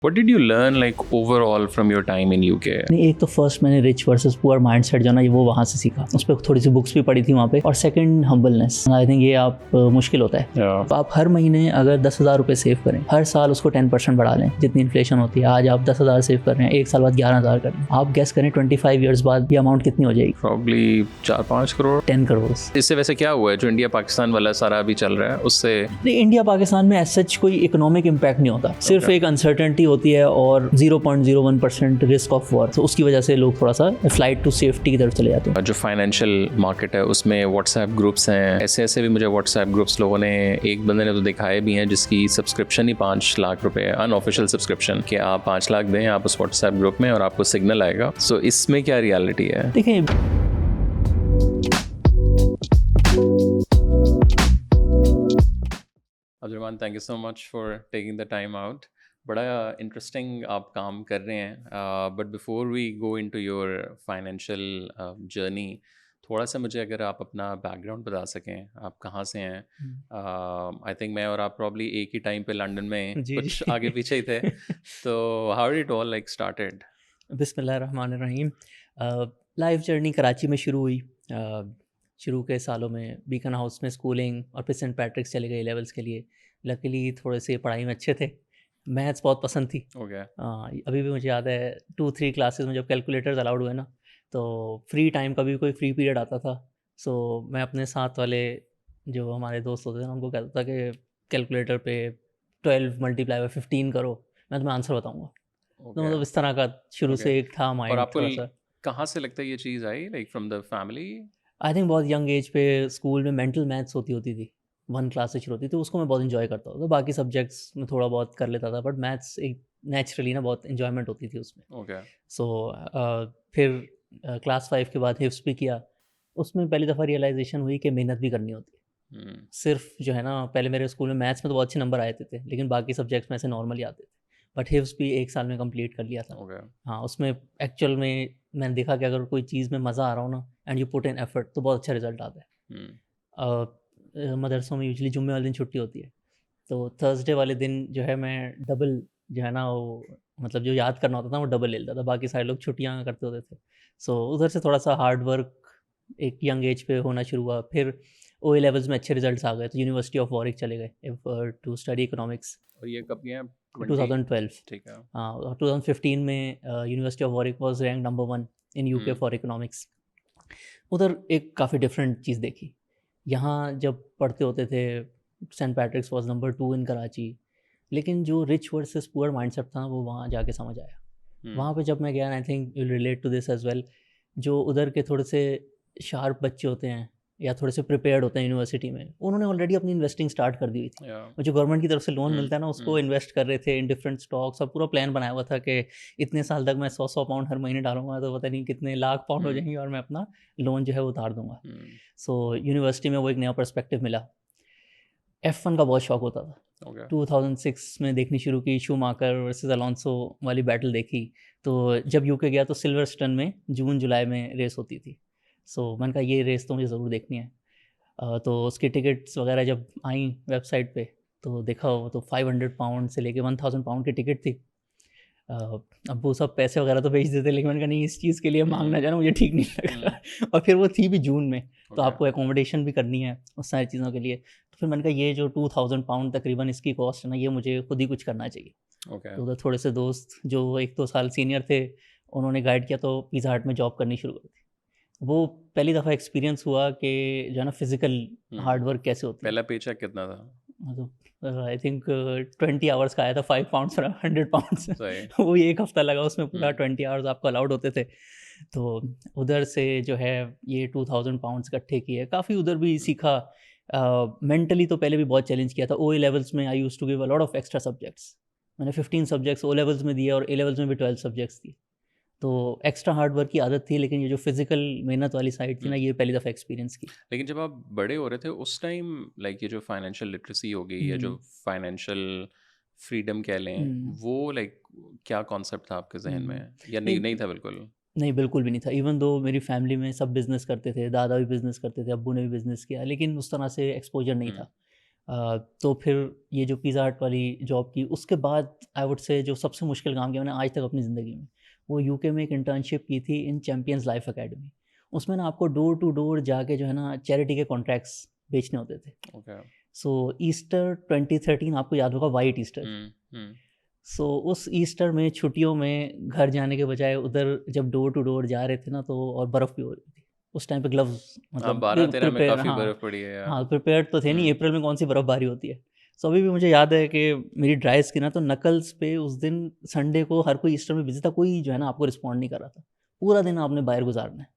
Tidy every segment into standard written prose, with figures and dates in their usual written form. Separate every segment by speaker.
Speaker 1: What did you learn like overall from your time in UK?
Speaker 2: नहीं, एक तो first मैंने रिच वर्सेस पुअर माइंडसेट जो ना वो वहाँ से सीखा, उस पर थोड़ी सी बुक्स भी पढ़ी थी वहाँ पे। और सेकंड हम्बलनेस, आई थिंक ये आप मुश्किल होता है।
Speaker 1: Yeah.
Speaker 2: आप हर महीने अगर 10,000 रुपये सेव करें, हर साल उसको 10% बढ़ा लें, जितनी इन्फ्लेशन होती है। आज आप 10,000 सेव कर रहे हैं, एक साल बाद 11,000 कर रहे हैं, आप गेस करें 25 ईयर्स बाद ये अमाउंट कितनी हो जाएगी?
Speaker 1: Probably 4-5 करोड़।
Speaker 2: 10 करोड़।
Speaker 1: इससे वैसे क्या हुआ है जो इंडिया पाकिस्तान वाला सारा अभी चल रहा है उससे?
Speaker 2: नहीं, इंडिया पाकिस्तान में एज सच कोई इकोनॉमिक इम्पैक्ट नहीं होता, सिर्फ एक अनसर्टेनिटी होती है और 0.01% रिस्क ऑफ वॉर। तो उसकी वजह से लोग थोड़ा सा फ्लाइट टू सेफ्टी की तरफ चले जाते हैं।
Speaker 1: जो फाइनेंशियल मार्केट है उसमें व्हाट्सएप ग्रुप्स हैं, ऐसे ऐसे भी मुझे व्हाट्सएप ग्रुप्स लोगों ने, एक बंदे ने तो दिखाए भी हैं जिसकी सब्सक्रिप्शन ही 5 लाख रुपए है, अनऑफिशियल सब्सक्रिप्शन, कि आप 5 लाख दें आप उस व्हाट्सएप ग्रुप में और आपको सिग्नल आएगा। सो इसमें क्या रियलिटी है?
Speaker 2: देखिए,
Speaker 1: Abdulrahman, thank you so much for taking the time out. बड़ा इंटरेस्टिंग आप काम कर रहे हैं, but before we go into your financial journey, थोड़ा सा मुझे अगर आप अपना बैकग्राउंड बता सकें, आप कहाँ से हैं? आई थिंक मैं और आप प्रॉब्ली एक ही टाइम पे लंदन में
Speaker 2: जी,
Speaker 1: कुछ
Speaker 2: जी।
Speaker 1: आगे पीछे ही थे। तो how did it all like started?
Speaker 2: बिस्मिल्लाहिर्रहमानिर्रहीम। लाइफ जर्नी कराची में शुरू हुई। शुरू के सालों में बीकन हाउस में स्कूलिंग, और फिर सेंट पैट्रिक्स चले गए लेवल्स के लिए। लकीली थोड़े से पढ़ाई में अच्छे थे, मैथ्स बहुत पसंद थी।
Speaker 1: ओके।
Speaker 2: अभी भी मुझे याद है 2-3 क्लासेस में जब कैलकुलेटर्स अलाउड हुए ना, तो फ्री टाइम कभी कोई फ्री पीरियड आता था, सो मैं अपने साथ वाले जो हमारे दोस्त होते थे ना, उनको कहता था कि कैलकुलेटर पे 12 मल्टीप्लाई बाय 15 करो, मैं तुम्हें आंसर बताऊंगा। तो मतलब इस तरह का शुरू
Speaker 1: Okay.
Speaker 2: से एक था
Speaker 1: और
Speaker 2: माइंड
Speaker 1: आपको
Speaker 2: थोड़ा सा।
Speaker 1: कहाँ से लगता है ये चीज़ आई, like from the family?
Speaker 2: I think बहुत यंग एज पे स्कूल में मेंटल मैथ्स होती थी, 1 क्लास से शुरू होती थी, तो उसको मैं बहुत इन्जॉय करता था। बाकी सब्जेक्ट्स में थोड़ा बहुत कर लेता था, बट मैथ्स एक नेचुरली ना बहुत इन्जॉयमेंट होती थी उसमें।
Speaker 1: ओके।
Speaker 2: सो फिर क्लास 5 के बाद हिफ्स भी किया। उसमें पहली दफ़ा रियलाइजेशन हुई कि मेहनत भी करनी होती है। सिर्फ जो है ना, पहले मेरे स्कूल में मैथ्स में तो बहुत अच्छे नंबर आए थे, लेकिन बाकी सब्जेक्ट्स में ऐसे नॉर्मली आते थे। बट हिफ्स भी 1 साल में कंप्लीट कर लिया था।
Speaker 1: ओके।
Speaker 2: हाँ, उसमें एक्चुअल में मैंने देखा कि अगर कोई चीज़ में मज़ा आ रहा हो ना, and you put in effort, तो बहुत अच्छा रिजल्ट आता है। मदरसों में यूजुअली जुम्मे वाले दिन छुट्टी होती है, तो थर्सडे वाले दिन जो है मैं डबल जो है ना वो, मतलब जो याद करना होता था वो डबल ले लेता था, बाकी सारे लोग छुट्टियाँ करते होते थे। सो उधर से थोड़ा सा हार्ड वर्क एक यंग एज पे होना शुरू हुआ। फिर ओ लेवल्स में अच्छे रिजल्ट्स आ गए, तो यूनिवर्सिटी ऑफ वॉरिक चले गए टू स्टडी इकोनॉमिक्स।
Speaker 1: और ये कब गया?
Speaker 2: 2012।
Speaker 1: ठीक है।
Speaker 2: हाँ, और 2015 में university of Warwick was rank number 1 in UK for economics. उधर एक काफ़ी डिफरेंट चीज़ देखी। यहाँ जब पढ़ते होते थे, सेंट पैट्रिक्स वॉज नंबर 2 इन कराची, लेकिन जो रिच वर्सेस पुअर माइंडसेट था वो वहाँ जाके समझ आया। वहाँ पे जब मैं गया, I think you relate to this as well, जो उधर के थोड़े से शार्प बच्चे होते हैं या थोड़े से प्रिपेयर्ड होते हैं यूनिवर्सिटी में, उन्होंने ऑलरेडी अपनी इन्वेस्टिंग स्टार्ट कर दी हुई थी। और जो गवर्नमेंट की तरफ से लोन मिलता है ना, उसको इन्वेस्ट कर रहे थे इन डिफरेंट स्टॉक्स, और पूरा प्लान बनाया हुआ था कि इतने साल तक मैं 100 पाउंड हर महीने डालूंगा तो पता नहीं कितने लाख पाउंड हो जाएंगे, और मैं अपना लोन जो है वो उतार दूंगा। सो यूनिवर्सिटी में वो एक नया पर्सपेक्टिव मिला। F1 का बहुत शौक होता था।
Speaker 1: ओके।
Speaker 2: 2006 में देखनी शुरू की, शूमाकर वर्सेस अलोंसो वाली बैटल देखी। तो जब यूके गया तो सिल्वरस्टन में जून जुलाई में रेस होती थी। सो मैंने कहा ये रेस तो मुझे ज़रूर देखनी है। तो उसकी टिकट्स वगैरह जब आई वेबसाइट पे, तो देखा हो तो 500 पाउंड से लेके 1000 पाउंड की टिकट थी। अब वो सब पैसे वगैरह तो भेज देते, लेकिन मैंने कहा नहीं, इस चीज़ के लिए मांगना जाना मुझे ठीक नहीं लग रहा। और फिर वो थी भी जून में, तो आपको एकोमोडेशन भी करनी है उस सारी चीज़ों के लिए। तो फिर मैंने कहा ये जो 2000 पाउंड तकरीबन इसकी कॉस्ट है ना, ये मुझे खुद ही कुछ करना चाहिए। तो उधर थोड़े से दोस्त जो 1-2 साल सीनियर थे, उन्होंने गाइड किया, तो पिज़्ज़ा हट में जॉब करनी शुरू कर दी। वो पहली दफ़ा एक्सपीरियंस हुआ कि जो है ना फिज़िकल हार्ड वर्क कैसे होती है।
Speaker 1: पहला पेचेक कितना था?
Speaker 2: मतलब आई थिंक 20 आवर्स का आया था, 5 पाउंड्स और 100 पाउंड्स।
Speaker 1: सही।
Speaker 2: वो एक हफ्ता लगा उसमें, पूरा 20 आवर्स आपको अलाउड होते थे। तो उधर से जो है ये 2000 पाउंड्स इकट्ठे किए, काफ़ी उधर भी सीखा। मेंटली तो पहले भी बहुत चैलेंज किया था। ओ लेवल्स में I used to give a lot of extra subjects. मैंने 15 सब्जेक्ट्स ओ लेवल्स में दिए, और ए लेवल्स में भी 12 सब्जेक्ट्स दिए। तो एक्स्ट्रा हार्ड वर्क की आदत थी, लेकिन ये जो फिजिकल मेहनत वाली साइड थी ना, ये पहली दफ़ा एक्सपीरियंस की।
Speaker 1: लेकिन जब आप बड़े हो रहे थे उस टाइम, लाइक ये जो फाइनेंशियल लिटरेसी हो गई या जो फाइनेंशियल फ्रीडम कह लें, वो लाइक क्या कॉन्सेप्ट था आपके जहन में, या नहीं था बिल्कुल?
Speaker 2: नहीं, बिल्कुल भी नहीं था। इवन दो मेरी फैमिली में सब बिज़नेस करते थे, दादा भी बिज़नेस करते थे, अब्बू ने भी बिज़नेस किया, लेकिन उस तरह से एक्सपोज़र नहीं था। तो फिर ये जो पिज़्ज़ा हट वाली जॉब की, उसके बाद आई वुड से जो सबसे मुश्किल काम किया मैंने आज तक अपनी ज़िंदगी में, वो यूके में एक इंटर्नशिप की थी इन चैम्पियंस लाइफ एकेडमी। उसमें ना आपको डोर टू डोर जाके जो है ना चैरिटी के कॉन्ट्रैक्ट्स बेचने होते थे।
Speaker 1: ओके।
Speaker 2: सो ईस्टर 2013 आपको याद होगा, वाइट ईस्टर।
Speaker 1: हम्म।
Speaker 2: सो उस ईस्टर में छुट्टियों में घर जाने के बजाय उधर जब डोर टू डोर जा रहे थे ना, तो और बर्फ़ भी हो रही थी। उस टाइम पे ग्लव्स
Speaker 1: हाँ,
Speaker 2: मतलब
Speaker 1: 12-13 में
Speaker 2: प्रिपेयर,
Speaker 1: काफ़ी
Speaker 2: हाँ,
Speaker 1: बर्फ़ पड़ी है यार।
Speaker 2: हाँ, प्रिपेयर्ड तो थे नहीं,
Speaker 1: हम्म।
Speaker 2: अप्रैल में कौन-सी बर्फ़बारी होती है। सो अभी भी मुझे याद है कि मेरी ड्राई स्किन है, तो नकल्स पे उस दिन संडे को हर कोई ईस्टर में बिज़ी था, कोई जो है ना आपको रिस्पॉन्ड नहीं कर रहा था। पूरा दिन आपने बाहर गुज़ारना है।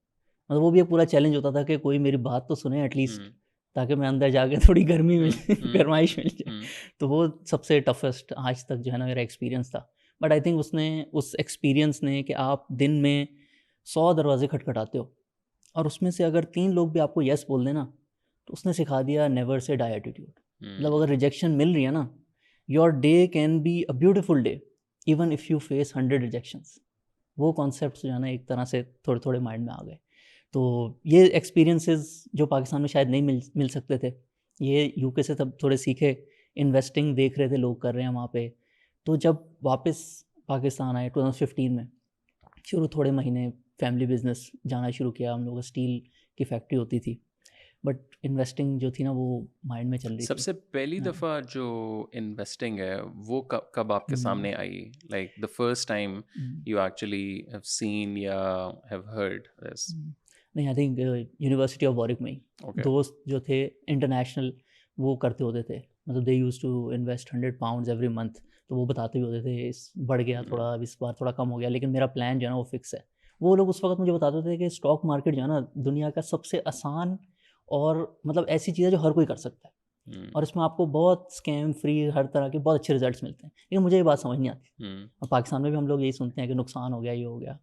Speaker 2: मतलब वो भी एक पूरा चैलेंज होता था कि कोई मेरी बात तो सुने एटलीस्ट,
Speaker 1: हम्म।
Speaker 2: ताकि मैं अंदर जाके थोड़ी गर्मी मिल
Speaker 1: हम्म।
Speaker 2: गरमाइश मिल जाए।
Speaker 1: हम्म।
Speaker 2: तो वो सबसे टफेस्ट आज तक जो है ना मेरा एक्सपीरियंस था। बट आई थिंक उसने, उस एक्सपीरियंस ने, कि आप दिन में 100 दरवाजे खटखटाते हो और उसमें से अगर 3 लोग भी आपको येस बोल दें ना, तो उसने सिखा दिया नेवर से डाई एटीट्यूड। मतलब अगर रिजेक्शन मिल रही है ना, your day can be a beautiful day even if you face 100 rejections. वो कॉन्सेप्ट जो है ना एक तरह से थोड़े थोड़े माइंड में आ गए। तो ये एक्सपीरियंसेस जो पाकिस्तान में शायद नहीं मिल सकते थे, ये यूके से तब थोड़े सीखे। इन्वेस्टिंग देख रहे थे लोग कर रहे हैं वहाँ पे। तो जब वापस पाकिस्तान आए 2015 में, शुरू थोड़े महीने फैमिली बिजनेस जाना शुरू किया। हम लोग स्टील की फैक्ट्री होती थी, बट इन्वेस्टिंग जो थी ना वो माइंड में चल रही थी।
Speaker 1: सबसे पहली
Speaker 2: हाँ।
Speaker 1: दफ़ा जो इन्वेस्टिंग है वो कब कब आपके
Speaker 2: हम्म,
Speaker 1: सामने आई, like the first time
Speaker 2: hmm,
Speaker 1: you actually have seen या हैव हर्ड दिस?
Speaker 2: नहीं, I think University of Warwick में ही
Speaker 1: ओके।
Speaker 2: दोस्त जो थे इंटरनेशनल, वो करते होते थे। मतलब they used to invest 100 pounds every month. तो वो बताते भी होते थे इस बढ़ गया थोड़ा, अब इस बार थोड़ा कम हो गया, लेकिन मेरा प्लान जो है ना वो फिक्स है। वो लोग उस वक्त मुझे बताते थे कि स्टॉक मार्केट जो है ना दुनिया का सबसे आसान और मतलब ऐसी चीज़ है जो हर कोई कर सकता है, और इसमें आपको बहुत स्कैम फ्री हर तरह के बहुत अच्छे रिजल्ट्स मिलते हैं। लेकिन मुझे ये बात समझ नहीं आती। और पाकिस्तान में भी हम लोग यही सुनते हैं कि नुकसान हो गया, ये हो गया।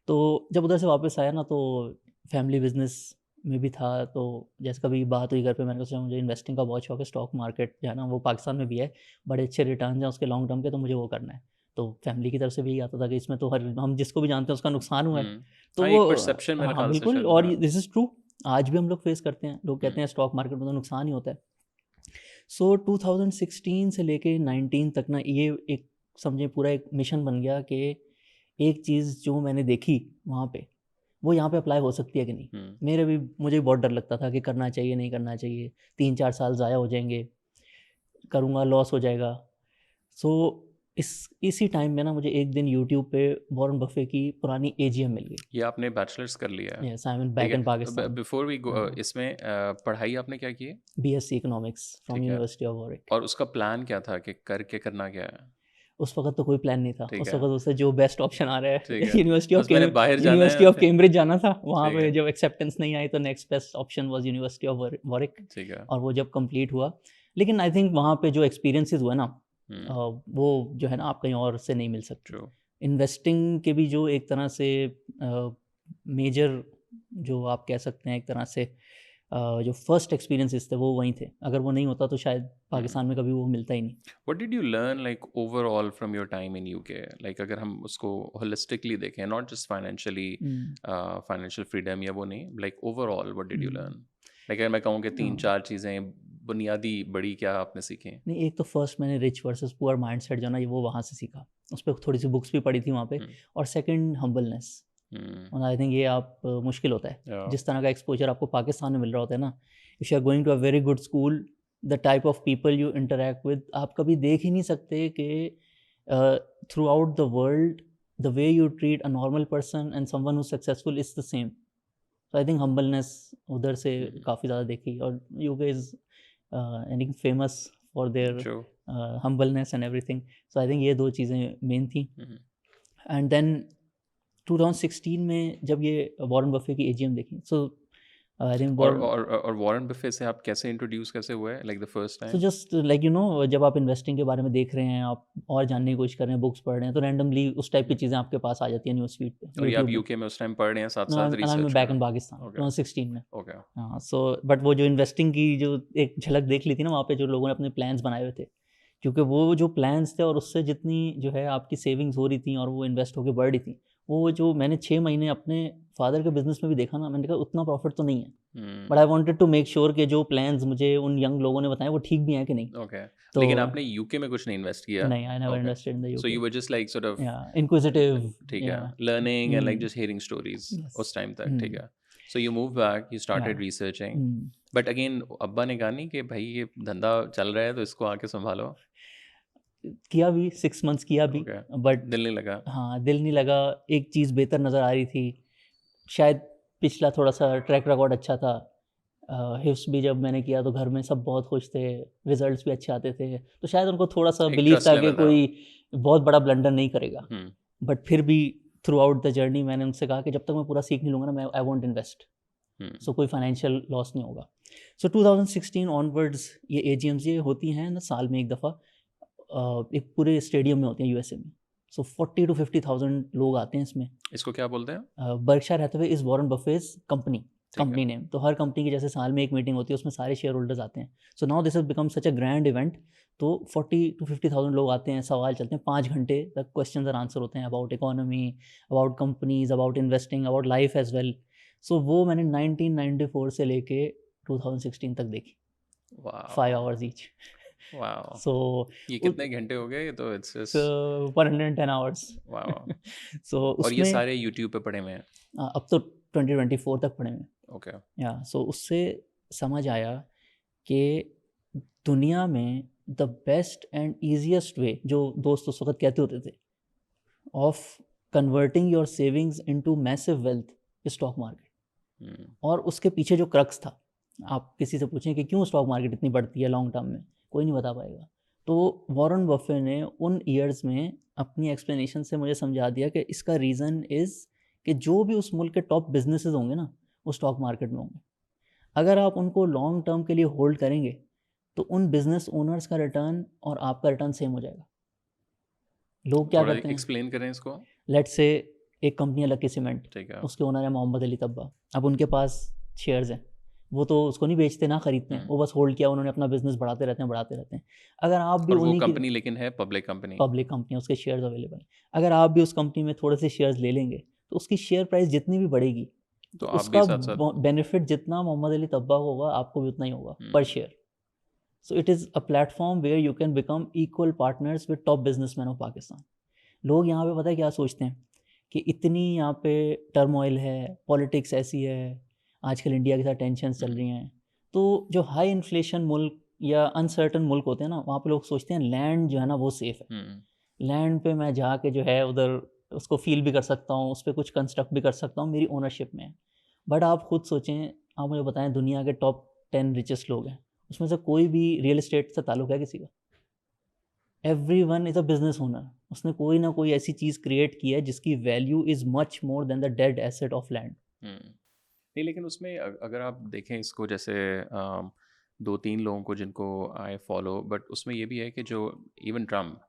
Speaker 2: तो जब उधर से वापस आया ना, तो फैमिली बिजनेस में भी था। तो जैसे कभी बात हुई घर पे, मैंने कहा मुझे इन्वेस्टिंग का बहुत शौक है, स्टॉक मार्केट जो है ना वो पाकिस्तान में भी है, बड़े अच्छे रिटर्न हैं उसके लॉन्ग टर्म के, तो मुझे वो करना है। तो फैमिली की तरफ से भी यही आता था कि इसमें तो हर हम जिसको भी जानते हैं उसका नुकसान हुआ है। तो
Speaker 1: हाँ,
Speaker 2: वो
Speaker 1: एक परसेप्शन मेरे
Speaker 2: हाँ
Speaker 1: ख्याल से
Speaker 2: बिल्कुल,
Speaker 1: शायद,
Speaker 2: और
Speaker 1: हाँ।
Speaker 2: This is true. आज भी हम लोग फेस करते हैं, लोग कहते
Speaker 1: हम्म।
Speaker 2: हैं स्टॉक मार्केट में तो नुकसान ही होता है। सो 2016 से लेके 19 तक ना ये एक समझे पूरा एक मिशन बन गया कि एक चीज़ जो मैंने देखी वहाँ पे, वो यहाँ पे अप्लाई हो सकती है कि नहीं।
Speaker 1: हम्म।
Speaker 2: मुझे भी बहुत डर लगता था कि करना चाहिए नहीं करना चाहिए, 3-4 साल ज़ाया हो जाएंगे, करूँगा लॉस हो जाएगा। सो इसी टाइम में ना मुझे एक दिन यूट्यूब पे वॉरेन बफे की पुरानी एजीएम मिल गई।
Speaker 1: ये आपने बैचलर्स कर लिया है?
Speaker 2: यस, आई एम
Speaker 1: ठीक
Speaker 2: बैक इन
Speaker 1: है।
Speaker 2: पाकिस्तान।
Speaker 1: बिफोर वी गो,
Speaker 2: हाँ,
Speaker 1: इसमें पढ़ाई आपने क्या की है?
Speaker 2: बीएससी इकोनॉमिक्स फ्रॉम
Speaker 1: ठीक है।
Speaker 2: University of Warwick.
Speaker 1: और उसका प्लान क्या था कि करके करना क्या है?
Speaker 2: उस वक़्त तो कोई प्लान नहीं था।
Speaker 1: ठीक
Speaker 2: उस
Speaker 1: है।
Speaker 2: वक़्त उससे जो बेस्ट ऑप्शन आ रहा है
Speaker 1: ठीक है। बस मैंने बाहर जाना
Speaker 2: यूनिवर्सिटी
Speaker 1: है
Speaker 2: ऑफ
Speaker 1: फिर।
Speaker 2: कैम्ब्रिज जाना था। वहाँ
Speaker 1: ठीक
Speaker 2: पे
Speaker 1: है।
Speaker 2: जब एक्सेप्टेंस नहीं आई तो next best option was university of Warwick.
Speaker 1: ठीक है।
Speaker 2: और वो जब कंप्लीट हुआ, लेकिन आई थिंक वहाँ पे जो एक्सपीरियंसेस हुए ना,
Speaker 1: हम्म।
Speaker 2: वो जो है ना आप कहीं और से नहीं मिल सकते।
Speaker 1: ट्रू।
Speaker 2: इन्वेस्टिंग के भी जो एक तरह से मेजर, जो आप कह सकते हैं एक तरह से जो फर्स्ट एक्सपीरियंसेस थे वो वहीं थे। अगर वो नहीं होता तो शायद पाकिस्तान में कभी वो मिलता ही नहीं।
Speaker 1: What did you learn like overall from your time in UK? Like अगर हम उसको होलिस्टिकली देखें, not just financially,
Speaker 2: hmm,
Speaker 1: financial freedom या वो नहीं, like overall what did you
Speaker 2: hmm.
Speaker 1: Learn? Like अगर मैं कहूँ कि तीन
Speaker 2: हाँ।
Speaker 1: चार चीज़ें बुनियादी बड़ी क्या आपने सीखी?
Speaker 2: नहीं, एक तो फर्स्ट मैंने रिच वर्सेस पुअर माइंडसेट जो है ना ये वो वहाँ से सीखा। उस पे थोड़ी-सी बुक्स भी पढ़ी थी वहाँ पे।
Speaker 1: हम्म।
Speaker 2: और सेकंड हम्बलनेस।
Speaker 1: हम्म।
Speaker 2: और आई थिंक ये आप मुश्किल होता है।
Speaker 1: या।
Speaker 2: जिस तरह का एक्सपोज़र आपको पाकिस्तान में मिल रहा होता है ना, if you are going to a very good school, the type of people you interact with, आप कभी देख ही नहीं सकते कि throughout the world the way you treat a normal person and someone who successful is the same. So I think humbleness उधर से काफ़ी ज़्यादा देखी। और UK is I think famous for their
Speaker 1: true.
Speaker 2: Humbleness and everything. So I think ये 2 चीज़ें main थी। And then 2016 में जब ये वॉरेन बफे की एजीएम देखी, सो आई थिंक वॉरेन,
Speaker 1: और वॉरेन बफे से आप कैसे इंट्रोड्यूस कैसे हुए, like the first
Speaker 2: so
Speaker 1: time?
Speaker 2: Just like you know जब आप इन्वेस्टिंग के बारे में देख रहे हैं, आप और जानने की कोशिश कर रहे हैं, बुक्स पढ़ रहे हैं, तो रैंडमली उस टाइप की चीज़ें आपके पास आ जाती हैं न्यूज़ फीड पे,
Speaker 1: और ये आप
Speaker 2: यूट्यूब में।
Speaker 1: यूके में उस टाइम पढ़ रहे हैं, साथ
Speaker 2: नो,
Speaker 1: साथ
Speaker 2: एंड आई एम
Speaker 1: रिसर्च कर
Speaker 2: बैक
Speaker 1: रहे
Speaker 2: इन
Speaker 1: हैं?
Speaker 2: पाकिस्तान
Speaker 1: ओके।
Speaker 2: 2016 में।
Speaker 1: ओके।
Speaker 2: हाँ, सो बट वो जो इन्वेस्टिंग की जो एक झलक देख ली थी ना वहाँ पे, जो लोगों ने अपने प्लान्स बनाए हुए थे, क्योंकि वो जो प्लान्स थे और उससे जितनी जो है आपकी सेविंग्स हो रही थी और वो इन्वेस्ट होकर बढ़ रही थी, वो जो मैंने 6 महीने अपने फादर के बिजनेस में भी देखा ना, मैंने कहा उतना प्रॉफिट तो नहीं है,
Speaker 1: hmm.
Speaker 2: But I wanted to make sure कि जो प्लान्स मुझे उन यंग लोगों ने बताए वो ठीक भी हैं कि नहीं।
Speaker 1: ओके,
Speaker 2: तो
Speaker 1: लेकिन आपने यूके में कुछ नहीं इन्वेस्ट किया?
Speaker 2: नहीं, I never
Speaker 1: okay,
Speaker 2: invested in the
Speaker 1: so
Speaker 2: UK.
Speaker 1: You were just like sort of
Speaker 2: या इंक्विजिटिव।
Speaker 1: ठीक है,
Speaker 2: या
Speaker 1: learning and like just hearing stories
Speaker 2: yes.
Speaker 1: उस टाइम तक, ठीक है। So you move back, you
Speaker 2: या
Speaker 1: स्टार्टेड रिसर्चिंग, बट अगेन अब्बा ने कहा नहीं कि भाई ये धंधा चल रहा है तो इसको आके संभालो?
Speaker 2: किया भी, 6 मंथ्स किया भी,
Speaker 1: ओके,
Speaker 2: बट
Speaker 1: दिल नहीं लगा?
Speaker 2: हाँ, दिल नहीं लगा। एक चीज़ बेहतर नज़र आ रही थी, शायद पिछला थोड़ा सा ट्रैक रिकॉर्ड अच्छा था। हिफ्स भी जब मैंने किया तो घर में सब बहुत खुश थे, रिजल्ट्स भी अच्छे आते थे, तो शायद उनको थोड़ा सा
Speaker 1: एक
Speaker 2: बिलीव
Speaker 1: ट्रस्ट
Speaker 2: था कि
Speaker 1: लेवल था।
Speaker 2: कोई बहुत बड़ा ब्लंडर नहीं करेगा।
Speaker 1: हम्म।
Speaker 2: बट फिर भी थ्रू आउट द जर्नी मैंने उनसे कहा कि जब तक मैं पूरा सीख नहीं लूँगा ना, मैं आई वॉन्ट इन्वेस्ट, सो कोई फाइनेंशियल लॉस नहीं होगा। सो 2016 ऑनवर्ड्स ये एजीएम्स ये होती हैं ना साल में एक दफ़ा, एक पूरे स्टेडियम में होती हैं यूएसए में। सो 40 to 50,000 लोग आते हैं इसमें।
Speaker 1: इसको क्या बोलते हैं?
Speaker 2: Berkshire Hathaway is Warren Buffett's company,
Speaker 1: ठीक है।
Speaker 2: Company name. तो हर कंपनी की जैसे साल में एक मीटिंग होती है, उसमें सारे शेयर होल्डर्स आते हैं। So now this has become such a grand event. तो 40 to 50,000 लोग आते हैं, सवाल चलते हैं 5 घंटे तक, क्वेश्चंस और आंसर होते हैं about economy, about companies, about investing, about life as well. So वो मैंने 1994 से लेके 2016 तक देखी, 5
Speaker 1: वाह,
Speaker 2: आवर्स ईच।
Speaker 1: वाह,
Speaker 2: सो
Speaker 1: ये कितने घंटे हो गए? ये तो इट्स
Speaker 2: So 110 आवर्स।
Speaker 1: वाह।
Speaker 2: सो
Speaker 1: और ये
Speaker 2: उसमें
Speaker 1: सारे यूट्यूब पे पड़े हुए हैं?
Speaker 2: अब तो 2024 तक पढ़े हैं।
Speaker 1: ओके।
Speaker 2: या सो उससे समझ आया कि दुनिया में the best and easiest way, जो दोस्त उस वक्त कहते होते थे, of converting your savings into massive wealth, stock market. और उसके पीछे जो क्रक्स था, आप किसी से पूछें कि क्यों स्टॉक मार्केट इतनी बढ़ती है लॉन्ग टर्म में, कोई नहीं बता पाएगा। तो वॉरेन बफे ने उन ईयर्स में अपनी एक्सप्लेनेशन से मुझे समझा दिया कि इसका रीज़न इज़ कि जो भी उस मुल्क के टॉप बिजनेसेस होंगे ना, वो स्टॉक मार्केट में होंगे। अगर आप उनको लॉन्ग टर्म के लिए होल्ड करेंगे तो उन बिजनेस ओनर्स का रिटर्न और आपका रिटर्न सेम हो जाएगा। लोग क्या
Speaker 1: थोड़ा
Speaker 2: करते हैं,
Speaker 1: एक्सप्लेन करें इसको।
Speaker 2: लेट्स से एक कंपनी है लकी सीमेंट,
Speaker 1: ठीक है।
Speaker 2: उसके ओनर है मोहम्मद अली तब्बा। अब उनके पास शेयर्स हैं, वो तो उसको नहीं बेचते ना खरीदते हैं, वो बस होल्ड किया उन्होंने, अपना बिजनेस बढ़ाते रहते हैं बढ़ाते रहते हैं। अगर आप भी
Speaker 1: और वो
Speaker 2: उन्हीं की
Speaker 1: कंपनी लेकिन है पब्लिक कंपनी?
Speaker 2: पब्लिक कंपनी, उसके शेयर्स अवेलेबल हैं, अगर आप भी उस कंपनी में थोड़े से शेयर्स ले लेंगे तो उसकी शेयर प्राइस जितनी भी बढ़ेगी तो
Speaker 1: तो आप भी
Speaker 2: उसका
Speaker 1: साथ साथ?
Speaker 2: बेनिफिट जितना मोहम्मद अली तब्बा को होगा आपको भी उतना ही होगा पर share. So it is a platform where you can become equal partners with top businessman of Pakistan. लोग यहाँ पे पता है क्या सोचते हैं कि इतनी यहाँ पे टर्मोइल है, पॉलिटिक्स ऐसी है, आजकल इंडिया के साथ टेंशन चल रही हैं, तो जो हाई इन्फ्लेशन मुल्क या अनसर्टन मुल्क होते हैं ना, वहाँ पे लोग सोचते हैं लैंड जो है ना वो सेफ़ है, लैंड पे मैं जाके जो है उधर उसको फील भी कर सकता हूँ, उस पर कुछ कंस्ट्रक्ट भी कर सकता हूँ, मेरी ओनरशिप में है। बट आप खुद सोचें, आप मुझे बताएं दुनिया के टॉप 10 रिचेस्ट लोग हैं, उसमें से कोई भी रियल एस्टेट से ताल्लुक है किसी का? Everyone is a business owner, उसने कोई ना कोई ऐसी चीज़ क्रिएट की है जिसकी value is much more than the dead asset of land.
Speaker 1: नहीं, लेकिन उसमें अगर आप देखें इसको, जैसे 2-3 लोगों को जिनको आई फॉलो, बट उसमें ये भी है कि जो even Trump,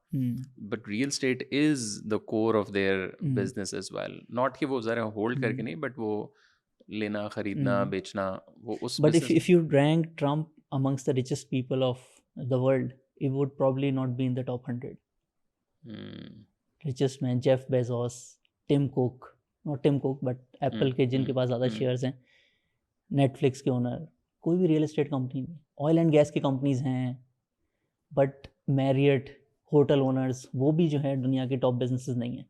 Speaker 1: but real estate is the core of their business as well. Not कि वो ज़रा होल्ड करके नहीं, बट वो लेना खरीदना बेचना, वो उस
Speaker 2: But
Speaker 1: business.
Speaker 2: if you rank Trump amongst the richest people of the world, he would probably not be in the top 100. Richest man, Jeff Bezos, Tim Cook, not Tim Cook but Apple के जिनके पास ज़्यादा shares हैं, Netflix के owner, कोई भी real estate company नहीं, oil and gas की companies हैं, बट मैरियट, होटल ओनर्स, वो भी जो है दुनिया के टॉप बिजनेसेस नहीं हैं।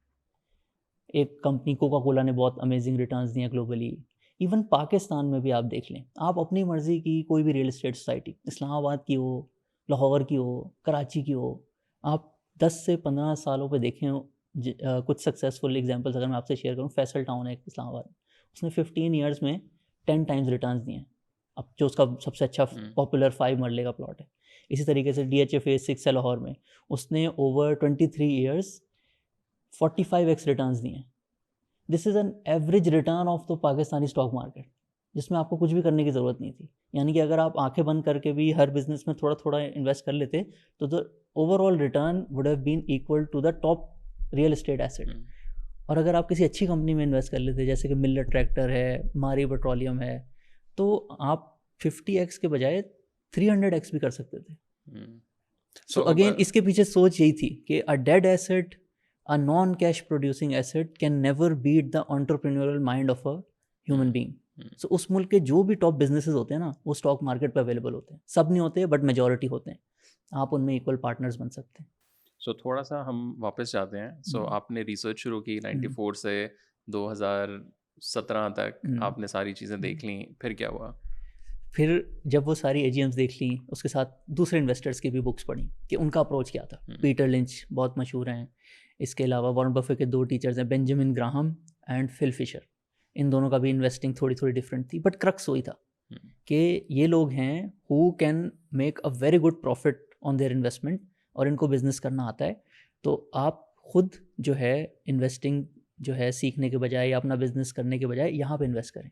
Speaker 2: एक कंपनी कोका कोला ने बहुत अमेजिंग रिटर्न्स दिए ग्लोबली। इवन पाकिस्तान में भी आप देख लें, आप अपनी मर्ज़ी की कोई भी रियल एस्टेट सोसाइटी, इस्लामाबाद की हो, लाहौर की हो, कराची की हो, आप 10 से 15 सालों पे देखें कुछ सक्सेसफुल एग्जांपल्स अगर मैं आपसे शेयर करूं, फैसल टाउन है एक इस्लामाबाद, उसने 15 ईयर्स में 10 टाइम्स रिटर्न्स दिए हैं, अब जो उसका सबसे अच्छा पॉपुलर 5 मरले का प्लॉट है। इसी तरीके से DHA फेज 6 है लाहौर में, उसने ओवर 23 ईयर्स 45x रिटर्न्स दिए हैं। This is an average return of the Pakistani stock market, जिसमें आपको कुछ भी करने की ज़रूरत नहीं थी। यानी कि अगर आप आंखें बंद करके भी हर बिजनेस में थोड़ा थोड़ा इन्वेस्ट कर लेते तो the overall return would have been equal to the top real estate asset. और अगर आप किसी अच्छी कंपनी में इन्वेस्ट कर लेते, जैसे कि मिलर ट्रैक्टर है, मारी पेट्रोलियम है, तो आप 50x के बजाय 300x भी कर सकते थे। सो अगेन इसके पीछे सोच यही थी कि a dead asset A non-cash producing asset can never beat the entrepreneurial mind of a human being. So उस मुल्क के जो भी टॉप बिजनेसेस होते हैं ना, वो स्टॉक मार्केट पे अवेलेबल होते हैं. सब नहीं होते बट मेजॉरिटी होते हैं. आप उनमें इक्वल पार्टनर्स बन सकते हैं.
Speaker 1: सो थोड़ा सा हम वापस जाते हैं. सो आपने रिसर्च शुरू की 94 से 2017 तक, आपने सारी चीज़ें देख ली, फिर क्या हुआ?
Speaker 2: फिर जब वो सारी एजीएम्स देख ली, उसके साथ दूसरे इन्वेस्टर्स की भी बुक्स पढ़ी कि उनका अप्रोच क्या था. पीटर लिंच बहुत मशहूर हैं. इसके अलावा वॉरेन बफे के 2 टीचर्स हैं, Benjamin Graham and Phil Fisher. इन दोनों का भी इन्वेस्टिंग थोड़ी थोड़ी डिफरेंट थी, बट क्रक्स वही था कि ये लोग हैं who can make a very good profit on their investment और इनको बिजनेस करना आता है. तो आप खुद जो है इन्वेस्टिंग जो है सीखने के बजाय या अपना बिजनेस करने के बजाय यहाँ पे इन्वेस्ट करें.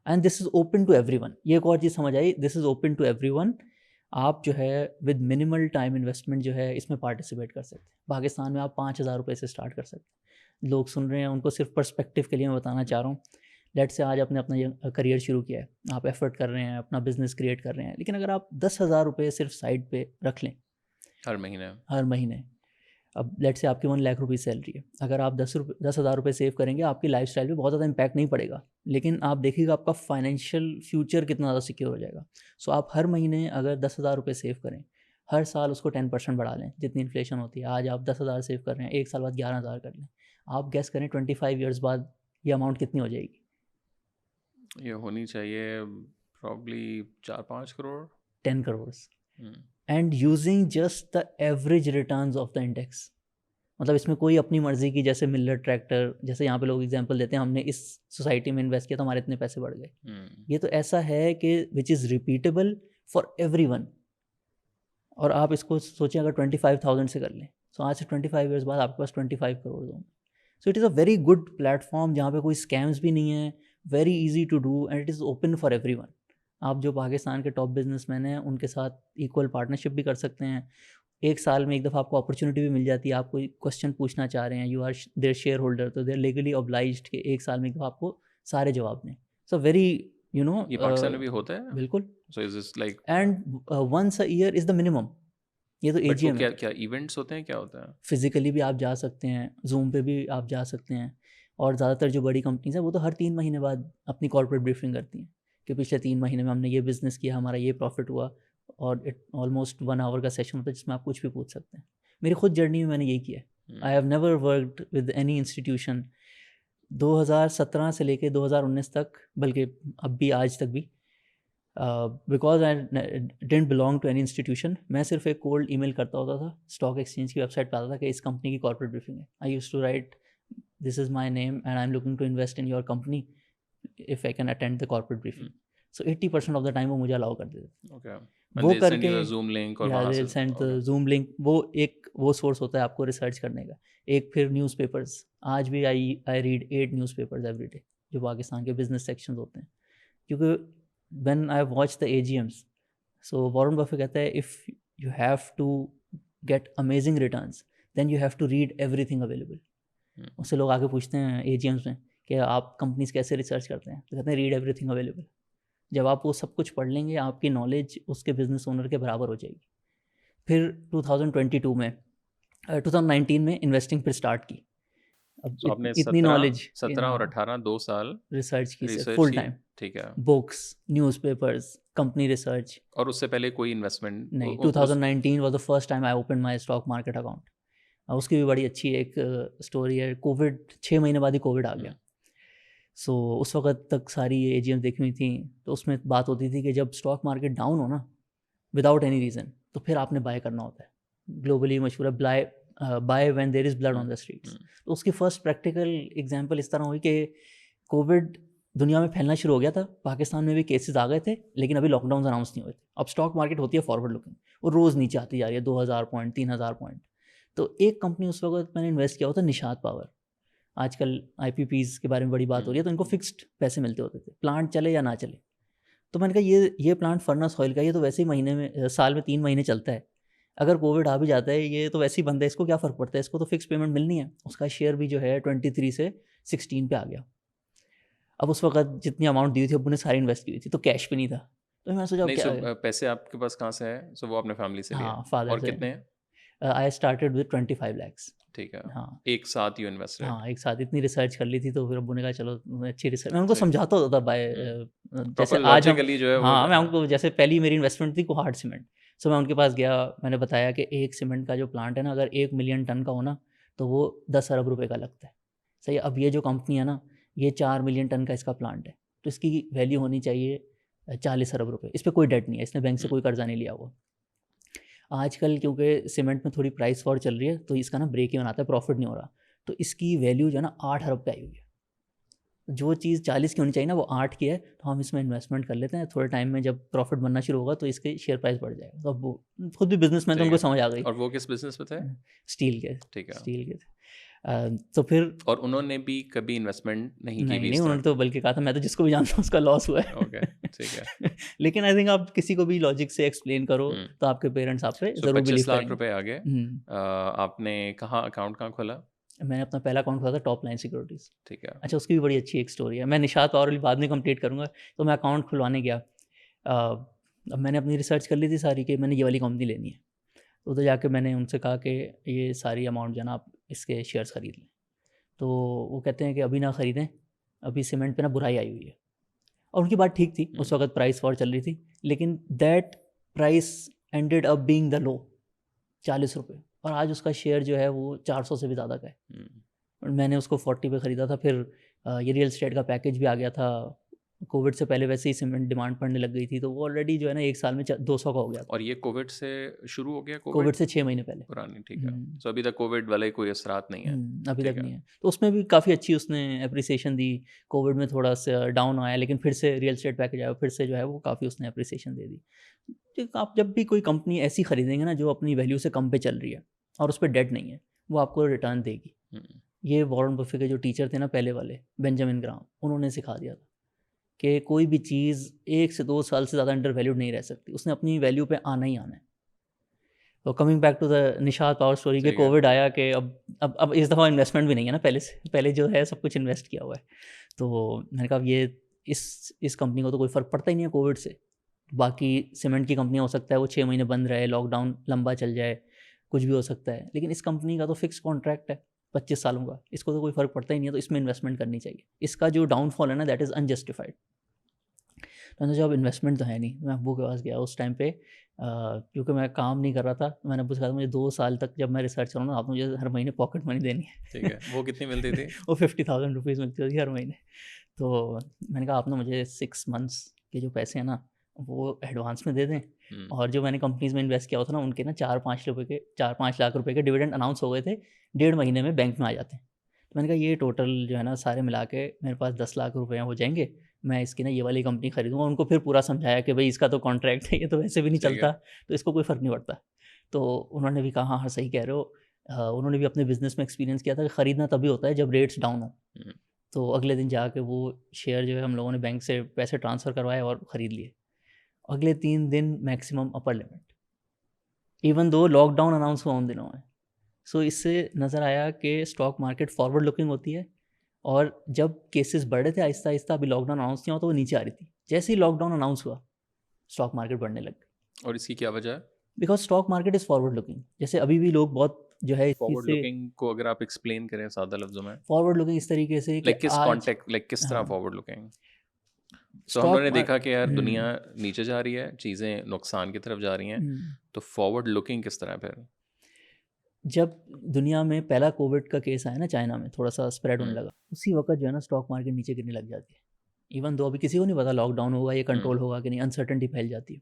Speaker 2: And this is open to everyone. ये एक और चीज़ समझ आई, this is open to everyone. आप जो है विद मिनिमल टाइम इन्वेस्टमेंट जो है इसमें पार्टिसिपेट कर सकते हैं. पाकिस्तान में आप 5,000 रुपये से स्टार्ट कर सकते हैं. लोग सुन रहे हैं, उनको सिर्फ पर्सपेक्टिव के लिए मैं बताना चाह रहा हूँ. लेट से आज आपने अपना ये करियर शुरू किया है, आप एफर्ट कर रहे हैं, अपना बिजनेस क्रिएट कर रहे हैं, लेकिन अगर आप 10,000 रुपये सिर्फ साइड पे रख लें
Speaker 1: हर महीने,
Speaker 2: अब लेट से आपकी 1 लाख रुपये सैलरी है, अगर आप 10,000 रुपये सेव करेंगे, आपकी लाइफस्टाइल पे बहुत ज़्यादा इम्पैक्ट नहीं पड़ेगा, लेकिन आप देखिएगा आपका फाइनेंशियल फ्यूचर कितना ज़्यादा सिक्योर हो जाएगा. सो आप हर महीने अगर 10,000 रुपये सेव करें, हर साल उसको 10% बढ़ा लें जितनी इन्फ्लेशन होती है. आज आप 10,000 सेव कर रहे हैं, 1 साल बाद 11,000 कर लें. आप गेस करें 25 ईयर्स बाद ये अमाउंट कितनी हो जाएगी?
Speaker 1: ये होनी चाहिए probably 4-5 crore.
Speaker 2: 10 crore. And using just the average returns of the index. मतलब इसमें कोई अपनी मर्जी की, जैसे मिलर ट्रैक्टर, जैसे यहाँ पे लोग एग्जांपल देते हैं, हमने इस सोसाइटी में इन्वेस्ट किया तो हमारे इतने पैसे बढ़ गए. ये तो ऐसा है कि which is repeatable for everyone. और आप इसको सोचें अगर 25,000 से कर लें, सो आज से 25 ईयर्स बाद आपके पास 25 करोड़ होंगे. So it is a very good platform जहाँ पे कोई स्कैम्स भी नहीं है, very easy to do and it is open for everyone. आप जो पाकिस्तान के टॉप बिजनेसमैन हैं उनके साथ इक्वल पार्टनरशिप भी कर सकते हैं. एक साल में एक दफ़ा आपको अपॉर्चुनिटी भी मिल जाती है, आप कोई क्वेश्चन पूछना चाह रहे हैं, you are their shareholder, तो देर लीगली ऑब्लाइज्ड कि एक साल में एक दफ़ा आपको सारे जवाब दें. सो वेरी यू नो,
Speaker 1: ये पाकिस्तान में भी होता है?
Speaker 2: बिल्कुल.
Speaker 1: So is this like
Speaker 2: and once a year is the minimum. ये तो एजीएम
Speaker 1: क्या
Speaker 2: है.
Speaker 1: क्या इवेंट्स होते हैं, क्या होता है?
Speaker 2: फिजिकली भी आप जा सकते हैं, जूम पे भी आप जा सकते हैं. और ज़्यादातर जो बड़ी कंपनीज हैं वो तो हर 3 महीने बाद अपनी कॉर्पोरेट ब्रीफिंग करती हैं कि पिछले 3 महीने में हमने ये बिज़नेस किया, हमारा ये प्रॉफिट हुआ. और इट ऑलमोस्ट 1 आवर का सेशन होता है जिसमें आप कुछ भी पूछ सकते हैं. मेरी खुद जर्नी में मैंने यही किया है. I have never worked with any institution 2017 से लेके 2019 तक, बल्कि अब भी आज तक भी, because I don't belong to any institution. मैं सिर्फ एक कोल्ड ईमेल करता होता था, स्टॉक एक्सचेंज की वेबसाइट पर आता था कि इस कंपनी की कॉर्पोरेट ब्रीफिंग है. I used to write this is my name and I am looking to invest in your company, if I can attend the corporate briefing. So 80% of the time वो मुझे allow कर देते थे.
Speaker 1: Okay.
Speaker 2: वो
Speaker 1: And they send
Speaker 2: करके
Speaker 1: you a Zoom link और वहाँ से
Speaker 2: सेंड
Speaker 1: okay.
Speaker 2: Zoom link. वो सोर्स होता है आपको रिसर्च करने का. एक फिर न्यूज़पेपर्स. आज भी I read 8 newspapers every day जो पाकिस्तान के बिजनेस सेक्शंस होते हैं. क्योंकि when I watch the AGMs, so Warren Buffett कहता है if you have to get amazing returns then you have to read everything available. उससे लोग आके पूछते हैं एजीएम्स में कि आप कंपनीज कैसे रिसर्च करते हैं, तो कहते हैं रीड एवरीथिंग अवेलेबल. जब आप वो सब कुछ पढ़ लेंगे, आपकी नॉलेज उसके बिजनेस ओनर के बराबर हो जाएगी. फिर 2022 में 2019 में इन्वेस्टिंग फिर स्टार्ट की. अब
Speaker 1: So आपने
Speaker 2: इतनी नॉलेज
Speaker 1: 17 और 18 2 साल
Speaker 2: रिसर्च की
Speaker 1: research
Speaker 2: फुल
Speaker 1: की,
Speaker 2: टाइम.
Speaker 1: ठीक है.
Speaker 2: Books, newspapers, company research.
Speaker 1: और उससे पहले कोई इन्वेस्टमेंट
Speaker 2: नहीं, 2019 was the first time I open my stock market account. उसकी भी बड़ी अच्छी एक स्टोरी है. कोविड 6 महीने बाद ही कोविड आ गया. सो उस वक्त तक सारी ये एजीएम देखी हुई थी. तो उसमें बात होती थी कि जब स्टॉक मार्केट डाउन हो ना, विदाउट एनी रीज़न, तो फिर आपने बाय करना होता है. ग्लोबली मशहूर है buy when there is blood on the streets. तो उसकी फर्स्ट प्रैक्टिकल एग्जांपल इस तरह हुई कि कोविड दुनिया में फैलना शुरू हो गया था, पाकिस्तान में भी केसेस आ गए थे, लेकिन अभी लॉकडाउन अनाउंस नहीं हुए थे. अब स्टॉक मार्केट होती है फॉरवर्ड लुकिंग, वो रोज़ नीचे आती जा रही है, 2,000 पॉइंट, 3,000 पॉइंट. तो एक कंपनी उस वक्त मैंने इन्वेस्ट किया होता, निशात पावर. आजकल IPPs के बारे में बड़ी बात हो रही है, तो इनको फिक्स्ड पैसे मिलते होते थे, प्लांट चले या ना चले. तो मैंने कहा ये प्लांट फर्नेस ऑयल का, ये तो वैसे ही महीने में साल में 3 महीने चलता है. अगर कोविड आ भी जाता है, ये तो वैसे ही बंद है, इसको क्या फ़र्क पड़ता है, इसको तो फिक्स पेमेंट मिलनी है. उसका शेयर भी जो है 23 से 16 पे आ गया. अब उस वक्त जितनी अमाउंट दी थी अब्बू ने सारी इन्वेस्ट की थी, तो कैश भी नहीं था. तो मैंने सोचा
Speaker 1: नहीं,
Speaker 2: क्या
Speaker 1: पैसे आपके पास कहाँ से है? सो वो अपने फैमिली से लिए?
Speaker 2: हाँ, फादर
Speaker 1: और
Speaker 2: से.
Speaker 1: कितने हैं?
Speaker 2: I started with 25 lakhs.
Speaker 1: ठीक है,
Speaker 2: हाँ,
Speaker 1: एक साथ यू इन्वेस्टेड।
Speaker 2: हाँ, एक साथ इतनी रिसर्च कर ली थी तो फिर अब्बू ने कहा चलो अच्छी रिसर्च, मैं उनको
Speaker 1: सही।
Speaker 2: समझाता होता था जैसे
Speaker 1: प्रॉपर
Speaker 2: आज हम,
Speaker 1: लॉजिकली जो है वो
Speaker 2: हाँ, मैं
Speaker 1: हाँ।
Speaker 2: उनको जैसे पहली मेरी इन्वेस्टमेंट थी कुहाड़ सीमेंट। सो मैं उनके पास गया, मैंने बताया कि एक सीमेंट का जो प्लांट है ना, अगर 1 मिलियन टन का हो ना, तो वो 10 अरब रुपए का लगता है। सही है, अब ये जो कंपनी है ना, ये 4 मिलियन टन का इसका प्लांट है, तो इसकी वैल्यू होनी चाहिए 40 अरब रुपए। इस पे कोई डेट नहीं है, इसने बैंक से
Speaker 1: हुँ,
Speaker 2: कोई कर्जा नहीं लिया हुआ। आजकल क्योंकि सीमेंट में थोड़ी प्राइस वॉर चल रही है, तो इसका ना ब्रेक इवन आता है, प्रॉफिट नहीं हो रहा। तो इसकी वैल्यू जो है ना 8 अरब पे आई हुई है। जो चीज़ 40 की होनी चाहिए ना, वो 8 की है, तो हम इसमें इन्वेस्टमेंट कर लेते हैं। थोड़े टाइम में जब प्रॉफिट बनना शुरू होगा तो इसके शेयर प्राइस बढ़ जाएगा। तो अब वो खुद भी बिज़नेसमैन, तो
Speaker 1: ठीक
Speaker 2: उनको
Speaker 1: है।
Speaker 2: समझ आ गई।
Speaker 1: और वो किस बिज़नेस में थे?
Speaker 2: स्टील के,
Speaker 1: ठीक है।
Speaker 2: स्टील के थे। तो फिर
Speaker 1: और उन्होंने भी कभी इन्वेस्टमेंट नहीं की
Speaker 2: नहीं,
Speaker 1: भी
Speaker 2: नहीं,
Speaker 1: इस तरह?
Speaker 2: उन्होंने तो बल्कि कहा था मैं तो जिसको भी जानता हूँ उसका लॉस हुआ है।
Speaker 1: ओके, ठीक है।
Speaker 2: लेकिन आई थिंक आप किसी को भी लॉजिक से एक्सप्लेन करो,
Speaker 1: हुँ,
Speaker 2: तो आपके पेरेंट्स आप पे
Speaker 1: सो
Speaker 2: ज़रूर बिलीव
Speaker 1: 25 लाख
Speaker 2: करेंगे।
Speaker 1: रुपए आ गए।
Speaker 2: हुँ।
Speaker 1: आपने कहाँ अकाउंट कहाँ खोला?
Speaker 2: मैंने अपना पहला अकाउंट खोला था टॉप लाइन सिक्योरिटीज़।
Speaker 1: ठीक है।
Speaker 2: अच्छा, उसकी भी बड़ी अच्छी एक स्टोरी है। मैं निशात पावर वाली बाद में कंप्लीट करूँगा। तो मैं अकाउंट खुलवाने गया। अब मैंने अपनी रिसर्च कर ली थी सारी कि मैंने ये वाली कंपनी लेनी है। तो उधर जाके मैंने उनसे कहा कि ये सारी अमाउंट जो है ना, आप इसके शेयर्स खरीद लें। तो वो कहते हैं कि अभी ना खरीदें, अभी सीमेंट पे ना बुराई आई हुई है। और उनकी बात ठीक थी,
Speaker 1: हुँ,
Speaker 2: उस वक़्त प्राइस वॉर चल रही थी। लेकिन that price ended up being the low, ₹40, और आज उसका शेयर जो है वो 400 से भी ज़्यादा का है।
Speaker 1: हुँ।
Speaker 2: और मैंने उसको 40 पे ख़रीदा था। फिर ये रियल एस्टेट का पैकेज भी आ गया था। कोविड से पहले वैसे ही सीमेंट डिमांड बढ़ने लग गई थी, तो वो ऑलरेडी जो है ना 1 साल में 200 का हो गया था।
Speaker 1: और ये कोविड से शुरू हो गया
Speaker 2: कोविड
Speaker 1: कोविड?
Speaker 2: से 6 महीने पहले।
Speaker 1: पुरानी, ठीक है।
Speaker 2: हुँ,
Speaker 1: सो अभी तक कोविड वाले कोई असरात नहीं है।
Speaker 2: अभी तक
Speaker 1: ठीक है।
Speaker 2: नहीं है। तो उसमें भी काफ़ी अच्छी उसने एप्रिसिएशन दी। कोविड में थोड़ा-सा डाउन आया, लेकिन फिर से रियल एस्टेट पैकेज आया, फिर से जो है वो काफ़ी उसने एप्रिसिएशन दे दी। आप जब भी कोई कंपनी ऐसी खरीदेंगे ना जो अपनी वैल्यू से कम पे चल रही है और उस पे डेट नहीं है, वो आपको रिटर्न देगी।
Speaker 1: हुँ,
Speaker 2: ये वॉरेन बफे के जो टीचर थे ना पहले वाले, बेंजामिन ग्राहम, उन्होंने सिखा दिया था कि कोई भी चीज़ 1 से 2 साल से ज़्यादा अंडर वैल्यूड नहीं रह सकती। उसने अपनी वैल्यू पे आना ही आना है। तो coming back to the Nishat power story, के
Speaker 1: ठीक है।
Speaker 2: कोविड आया कि अब इस दफ़ा इन्वेस्टमेंट भी नहीं है ना पहले से, पहले जो है सब कुछ इन्वेस्ट किया हुआ है। तो मैंने कहा अब ये इस कंपनी को तो कोई फ़र्क पड़ता ही नहीं है कोविड से। बाकी सीमेंट की कंपनियाँ हो सकता है वो 6 महीने बंद रहे, लॉकडाउन लंबा चल जाए, कुछ भी हो सकता है। लेकिन इस कंपनी का तो फिक्स कॉन्ट्रैक्ट है 25 सालों का, इसको तो कोई फ़र्क पड़ता ही नहीं है, तो इसमें इन्वेस्टमेंट करनी चाहिए। इसका जो डाउनफॉल है ना, दैट इज़ अनजस्टिफाइड। तो मैंने सोचा अब इन्वेस्टमेंट तो है नहीं, मैं अब्बू के पास गया उस टाइम पे, क्योंकि मैं काम नहीं कर रहा था। मैंने अब्बू से कहा था मुझे 2 साल तक जब मैं रिसर्च करूँ ना, आप मुझे हर महीने पॉकेट मनी देनी
Speaker 1: ठीक है। वो कितनी मिलती
Speaker 2: है।
Speaker 1: थी?
Speaker 2: वो 50,000 रुपीज़ मिलती थी हर महीने। तो मैंने कहा आप ना मुझे 6 मंथ्स के जो पैसे हैं ना, वो एडवांस में दे दें,
Speaker 1: हुँ,
Speaker 2: और जो मैंने कंपनीज़ में इन्वेस्ट किया हुआ था ना, उनके ना 4-5 लाख रुपए के डिविडेंड अनाउंस हो गए थे, 1.5 महीने में बैंक में आ जाते हैं। तो मैंने कहा ये टोटल जो है ना सारे मिला के मेरे पास 10 लाख रुपए हो जाएँगे, मैं इसकी ना ये वाली कंपनी खरीदूँगा। उनको फिर पूरा समझाया कि भई इसका तो कॉन्ट्रैक्ट है, ये तो वैसे भी नहीं
Speaker 1: ठीक है।
Speaker 2: चलता, तो इसको कोई फ़र्क नहीं पड़ता। तो उन्होंने भी कहा हाँ, हाँ, सही कह रहे हो। उन्होंने भी अपने बिज़नेस में एक्सपीरियंस किया था कि खरीदना तभी होता है जब रेट्स डाउन हो।
Speaker 1: हुँ,
Speaker 2: तो अगले दिन जाके वो शेयर जो है हम लोगों ने बैंक से पैसे ट्रांसफ़र करवाए और ख़रीद लिए। अगले 3 दिन maximum upper limit, even though lockdown announce हुआ उन दिनों में। सो इससे नज़र आया कि स्टॉक मार्केट फॉरवर्ड लुकिंग होती है, और जब केसेस बढ़ रहे थे आहिस्ता-आहिस्ता, अभी लॉकडाउन अनाउंस नहीं हुआ तो वो नीचे आ रही थी। जैसे ही लॉकडाउन अनाउंस हुआ, स्टॉक मार्केट बढ़ने लग गई।
Speaker 1: और इसकी क्या वजह है?
Speaker 2: Because stock market is forward looking. जैसे अभी भी लोग बहुत जो है इस चीज़
Speaker 1: फॉरवर्ड
Speaker 2: से
Speaker 1: लुकिंग को अगर आप एक्सप्लेन करें सादा लफ्ज़ों में?
Speaker 2: फॉरवर्ड लुकिंग इस तरीके से कि
Speaker 1: लाइक किस
Speaker 2: आज,
Speaker 1: कॉन्टेक्स्ट, लाइक किस तरह
Speaker 2: हाँ,
Speaker 1: फॉरवर्ड लुकिंग? सो हम लोगों
Speaker 2: स्टॉक
Speaker 1: ने
Speaker 2: मार
Speaker 1: देखा कि यार दुनिया
Speaker 2: हुँ,
Speaker 1: नीचे जा रही है, चीज़ें नुकसान की तरफ जा रही हैं,
Speaker 2: हुँ।
Speaker 1: तो फॉरवर्ड लुकिंग किस तरह है फिर?
Speaker 2: जब दुनिया में पहला कोविड का केस आया ना चाइना में, थोड़ा-सा स्प्रेड होने
Speaker 1: हुँ,
Speaker 2: लगा, उसी वक़्त जो है ना स्टॉक मार्केट नीचे गिरने लग जाती है। इवन दो अभी किसी को नहीं पता लॉकडाउन होगा, ये
Speaker 1: हुँ,
Speaker 2: कंट्रोल होगा कि नहीं, अनसर्टेनिटी फैल जाती है।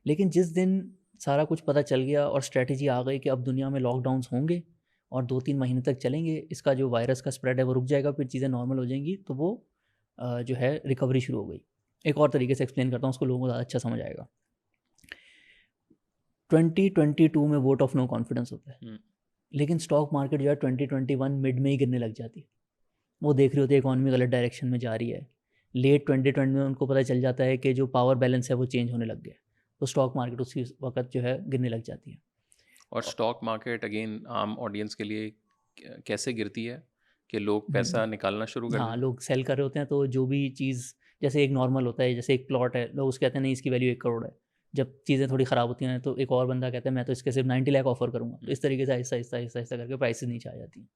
Speaker 2: लेकिन जिस दिन सारा कुछ पता चल गया और स्ट्रैटेजी आ गई कि अब दुनिया में लॉकडाउन्स होंगे और 2-3 महीने तक चलेंगे, इसका जो वायरस का स्प्रेड है वो रुक जाएगा, फिर चीज़ें नॉर्मल हो जाएँगी, तो वो जो है रिकवरी शुरू हो गई। एक और तरीके से एक्सप्लेन करता हूँ, उसको लोगों को ज़्यादा अच्छा समझ आएगा। 2022 में वोट ऑफ नो कॉन्फिडेंस होता है,
Speaker 1: हुँ,
Speaker 2: लेकिन स्टॉक मार्केट जो है 2021 मिड में ही गिरने लग जाती है। वो देख रही होती है इकॉनमी गलत डायरेक्शन में जा रही है। लेट 2020 में उनको पता चल जाता है कि जो पावर बैलेंस है वो चेंज होने लग गया। तो स्टॉक मार्केट उसी वक़्त जो है गिरने लग जाती है।
Speaker 1: और
Speaker 2: अ,
Speaker 1: स्टॉक मार्केट अगेन आम ऑडियंस के लिए कैसे गिरती है कि लोग पैसा निकालना शुरू कर
Speaker 2: हाँ,
Speaker 1: देते हैं?
Speaker 2: लोग सेल कर रहे होते हैं, तो जो भी चीज़, जैसे एक नॉर्मल होता है, जैसे एक प्लॉट है, लोग उसको कहते हैं नहीं इसकी वैल्यू 1 करोड़ है। जब चीज़ें थोड़ी ख़राब होती हैं तो एक और बंदा कहता है मैं तो इसके सिर्फ 90 लाख ऑफर करूँगा, तो इस तरीके से आहिस्ता आहिस्ता आहिस्ता आहिस्ता करके प्राइसेस नीचे आ जाती हैं।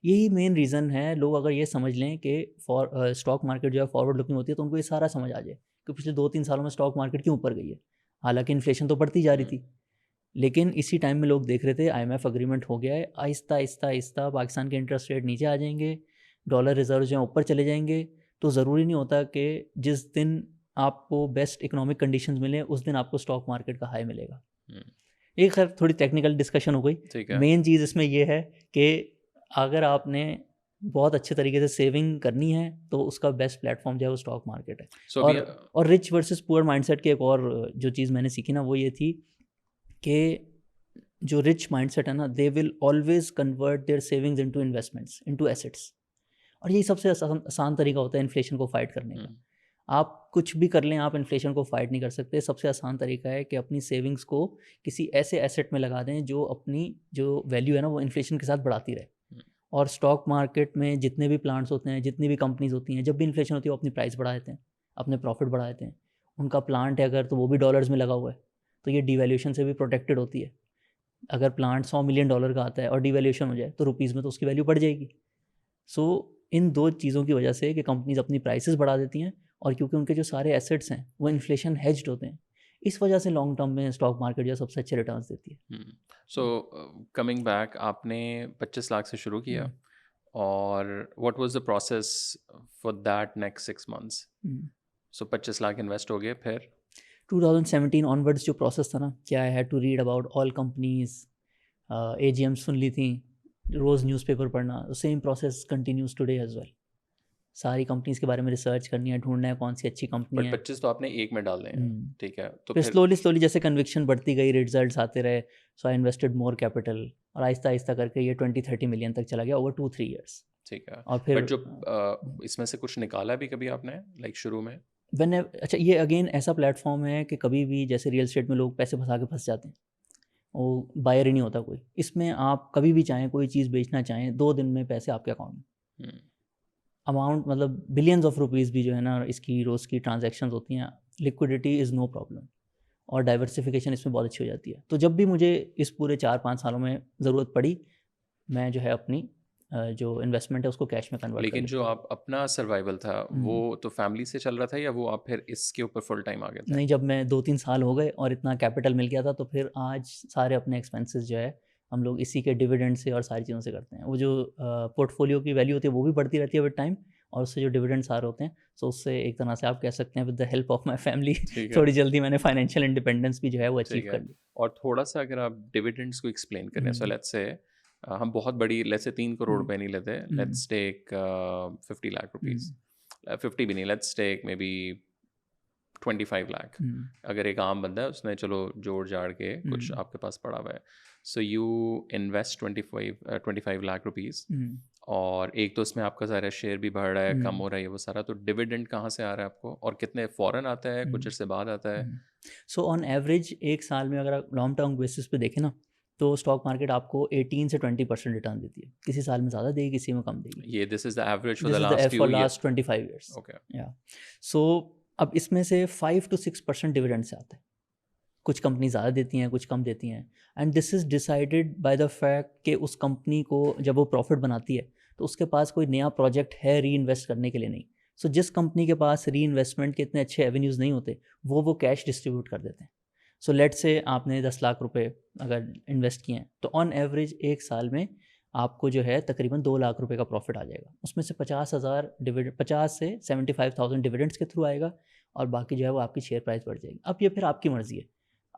Speaker 2: यही मेन रीज़न है, लोग अगर ये समझ लें कि स्टॉक मार्केट जो है फॉरवर्ड लुकिंग होती है, तो उनको ये सारा समझ आ जाए कि पिछले 2-3 सालों में स्टॉक मार्केट क्यों ऊपर गई है। हालाँकि इन्फ्लेशन तो बढ़ती जा रही थी, लेकिन इसी टाइम में लोग देख रहे थे आईएमएफ एग्रीमेंट हो गया है, आहिस्ता आहिस्ता आहिस्ता पाकिस्तान के इंटरेस्ट रेट नीचे आ जाएंगे, डॉलर रिजर्व जो है ऊपर चले जाएंगे। तो ज़रूरी नहीं होता कि जिस दिन आपको बेस्ट इकोनॉमिक कंडीशंस मिले उस दिन आपको स्टॉक मार्केट का हाई मिलेगा। ये खैर थोड़ी टेक्निकल डिस्कशन हो गई।
Speaker 1: ठीक है।
Speaker 2: मेन चीज़ इसमें ये है कि अगर आपने बहुत अच्छे तरीके से सेविंग करनी है तो उसका बेस्ट प्लेटफॉर्म जो है वो स्टॉक मार्केट है।
Speaker 1: So
Speaker 2: और और रिच वर्सेस पुअर माइंडसेट की एक और जो चीज़ मैंने सीखी ना वो ये थी कि जो रिच माइंडसेट है ना, दे will always convert their savings into investments, into assets. और यही सबसे आसान तरीका होता है इन्फ्लेशन को फाइट करने का। आप कुछ भी कर लें, आप इन्फ्लेशन को फाइट नहीं कर सकते। सबसे आसान तरीका है कि अपनी सेविंग्स को किसी ऐसे एसेट में लगा दें जो अपनी जो वैल्यू है ना वो इन्फ्लेशन के साथ बढ़ाती रहे। और स्टॉक मार्केट में जितने भी प्लांट्स होते हैं, जितनी भी कंपनीज होती हैं, जब भी इन्फ्लेशन होती है वो अपनी प्राइस बढ़ा देते हैं, अपने प्रॉफिट बढ़ा देते हैं। उनका प्लांट है अगर, तो वो भी डॉलर्स में लगा हुआ है, तो ये डिवैल्यूएशन से भी प्रोटेक्टेड होती है। अगर प्लांट $100 मिलियन का आता है और डिवैल्यूएशन हो जाए तो रुपीज़ में तो उसकी वैल्यू बढ़ जाएगी। सो इन दो चीज़ों की वजह से कि कंपनीज अपनी प्राइसेस बढ़ा देती हैं, और क्योंकि उनके जो सारे एसेट्स हैं वो इन्फ्लेशन हेज्ड होते हैं, इस वजह से लॉन्ग टर्म में स्टॉक मार्केट जो सबसे अच्छे रिटर्न्स देती है।
Speaker 1: सो कमिंग बैक, आपने 25 लाख से शुरू किया, और what was the process for that next 6 months? So 25 lakh invest हो गए, फिर
Speaker 2: 2017 ऑनवर्ड्स जो प्रोसेस था ना, क्या I had to read about all companies, AGM सुन ली थी, रोज़ न्यूज़पेपर पढ़ना, same process continues today as well. सारी कंपनीज के बारे में रिसर्च करनी है, ढूंढना है कौन सी अच्छी कंपनी
Speaker 1: बट
Speaker 2: है।
Speaker 1: 25 तो आपने एक में डाल दें, ठीक है, तो
Speaker 2: फिर
Speaker 1: फिर
Speaker 2: स्लोली जैसे कन्विक्शन बढ़ती गई, रिजल्ट्स आते रहे, सो आई इन्वेस्टेड मोर कैपिटल, और आहिस्ता आहिस्ता करके ये 20-30 मिलियन तक चला गया ओवर 2-3 ईयर्स।
Speaker 1: ठीक है।
Speaker 2: और फिर
Speaker 1: बट जो इसमें से कुछ निकाला भी कभी आपने, लाइक शुरू में?
Speaker 2: अच्छा, ये अगेन ऐसा प्लेटफॉर्म है कि कभी भी जैसे रियल एस्टेट में लोग पैसे फंसा के फंस जाते हैं, वो बायर ही नहीं होता कोई। इसमें आप कभी भी चाहें कोई चीज़ बेचना चाहें, 2 दिन में पैसे आपके अकाउंट में। अमाउंट मतलब बिलियंस ऑफ रुपीज़ भी जो है ना, इसकी रोज़ की ट्रांजैक्शंस होती हैं, लिक्विडिटी इज़ नो प्रॉब्लम, और डाइवर्सिफिकेशन इसमें बहुत अच्छी हो जाती है। तो जब भी मुझे इस पूरे 4-5 सालों में ज़रूरत पड़ी, मैं जो है अपनी जो इन्वेस्टमेंट है उसको कैश में कन्वर्ट कर
Speaker 1: लेकिन
Speaker 2: लेता
Speaker 1: जो आप अपना सर्वाइवल था वो
Speaker 2: हूँ।
Speaker 1: तो फैमिली से चल रहा था, या वो आप फिर इसके ऊपर फुल टाइम आ गए थे?
Speaker 2: नहीं, जब मैं 2-3 साल हो गए और इतना कैपिटल मिल गया था, तो फिर आज सारे अपने एक्सपेंसेस जो है हम लोग इसी के डिविडेंड से और सारी चीज़ों से करते हैं। वो जो पोर्टफोलियो की वैल्यू होती है वो भी बढ़ती रहती है विद टाइम, और उससे जो डिविडेंड्स आ रहे होते हैं, सो उससे एक तरह से आप कह सकते हैं with the help of my family
Speaker 1: ठीक है,
Speaker 2: थोड़ी जल्दी मैंने फाइनेंशियल इंडिपेंडेंस भी जो है वो अचीव
Speaker 1: ठीक है।
Speaker 2: कर ली।
Speaker 1: और थोड़ा-सा अगर आप डिविडेंड्स को एक्सप्लेन करें, सो लेट्स से हम बहुत बड़ी, लेट्स से 3 करोड़ रुपए नहीं लेते, लेट्स टेक 50 लाख रुपीज़, 50 भी नहीं, let's take maybe 25 lakh. अगर एक आम बंदा है, उसने चलो जोड़ जाड़ के कुछ आपके पास पड़ा हुआ है, so you invest 25 lakh rupees, और एक तो उसमें आपका सारा शेयर भी बढ़ रहा है, कम हो रहा है, वो सारा, तो डिविडेंड कहाँ से आ रहा है आपको, और कितने फ़ौरन आता है, कुछ अर्से बाद आता है?
Speaker 2: सो ऑन एवरेज एक साल में अगर आप लॉन्ग टर्म बेसिस पे देखें ना, तो स्टॉक मार्केट आपको 18 से 20% रिटर्न देती है। किसी साल में ज़्यादा देगी, किसी में कम देगी।
Speaker 1: ये this is the average for the
Speaker 2: this is the
Speaker 1: last
Speaker 2: for
Speaker 1: few year?
Speaker 2: Last 25 years.
Speaker 1: Okay.
Speaker 2: या सो अब इसमें से 5 to 6% डिविडेंड से आता है। कुछ कंपनी ज़्यादा देती हैं, कुछ कम देती हैं, and this is decided by the fact कि उस कंपनी को जब वो प्रॉफिट बनाती है तो उसके पास कोई नया प्रोजेक्ट है री इन्वेस्ट करने के लिए नहीं। सो जिस कंपनी के पास री इन्वेस्टमेंट के इतने अच्छे एवेन्यूज़ नहीं होते, वो कैश डिस्ट्रीब्यूट कर देते हैं। सो लेट से आपने 10 लाख रुपए अगर इन्वेस्ट किए हैं, तो ऑन एवरेज एक साल में आपको जो है तकरीबन 2 लाख रुपए का प्रॉफिट आ जाएगा। उसमें से 50,000 डिविडेंड, 50 से 75,000 डिविडेंड्स के थ्रू आएगा, और बाकी जो है वो आपकी शेयर प्राइस बढ़ जाएगी। अब ये फिर आपकी मर्ज़ी है,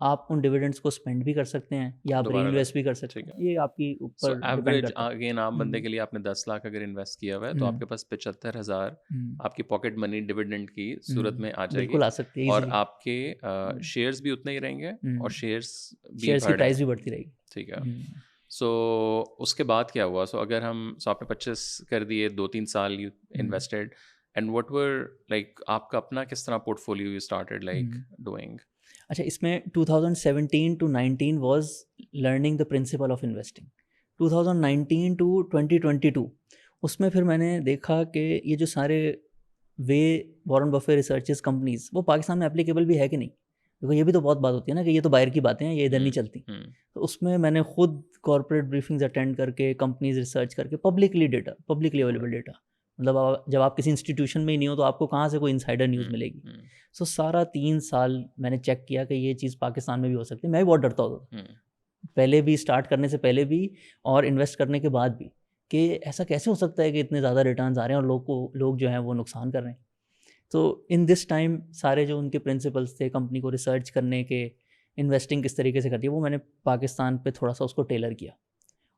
Speaker 2: आप उन डिविडेंड्स को स्पेंड भी कर सकते हैं या आप री
Speaker 1: दोबारा
Speaker 2: इन्वेस्ट भी कर सकते
Speaker 1: ठीक
Speaker 2: हैं,
Speaker 1: है।
Speaker 2: ये आपकी
Speaker 1: सो
Speaker 2: ऊपर डिपेंड
Speaker 1: एवरेज
Speaker 2: करता है।
Speaker 1: अगेन आम बंदे के लिए आपने 10 लाख अगर इन्वेस्ट किया हुआ है, तो आपके पास 75,000 आपकी पॉकेट मनी डिविडेंड की सूरत में आ जाएगी,
Speaker 2: बिल्कुल आ सकती है
Speaker 1: और
Speaker 2: ईजिली।
Speaker 1: आपके शेयर्स भी उतने ही रहेंगे, और शेयर्स भी
Speaker 2: शेयर्स की
Speaker 1: बढ़
Speaker 2: प्राइस
Speaker 1: रहे
Speaker 2: भी
Speaker 1: हैं।
Speaker 2: बढ़ती रहेगी।
Speaker 1: ठीक है। सो उसके बाद क्या हुआ? सो अगर हम, सो आपने 25 कर दिए, 2-3 साल you invested, and what were like आपका अपना किस तरह portfolio you started like doing?
Speaker 2: अच्छा, इसमें 2017 to 19 was learning the principle of investing. 2019 to 2022 उसमें फिर मैंने देखा कि ये जो सारे way Warren Buffett researches companies वो पाकिस्तान में एप्लीकेबल भी है कि नहीं। क्योंकि ये भी तो बहुत बात होती है ना कि ये तो बाहर की बातें हैं, ये इधर नहीं चलती। तो उसमें मैंने खुद कॉर्पोरेट ब्रीफिंग्स अटेंड करके, कंपनीज रिसर्च करके, पब्लिकली अवेलेबल डेटा, मतलब जब आप किसी इंस्टीट्यूशन में ही नहीं हो तो आपको कहाँ से कोई इनसाइडर न्यूज़ मिलेगी। सो सारा 3 साल मैंने चेक किया कि ये चीज़ पाकिस्तान में भी हो सकती है। मैं भी बहुत डरता होता था, पहले भी, स्टार्ट करने से पहले भी और इन्वेस्ट करने के बाद भी, कि ऐसा कैसे हो सकता है कि इतने ज़्यादा रिटर्न्स आ रहे हैं और लोग जो हैं वो नुकसान कर रहे हैं। तो इन दिस टाइम सारे जो उनके प्रिंसिपल्स थे कंपनी को रिसर्च करने के, इन्वेस्टिंग किस तरीके से करती है, वो मैंने पाकिस्तान पे थोड़ा सा उसको टेलर किया।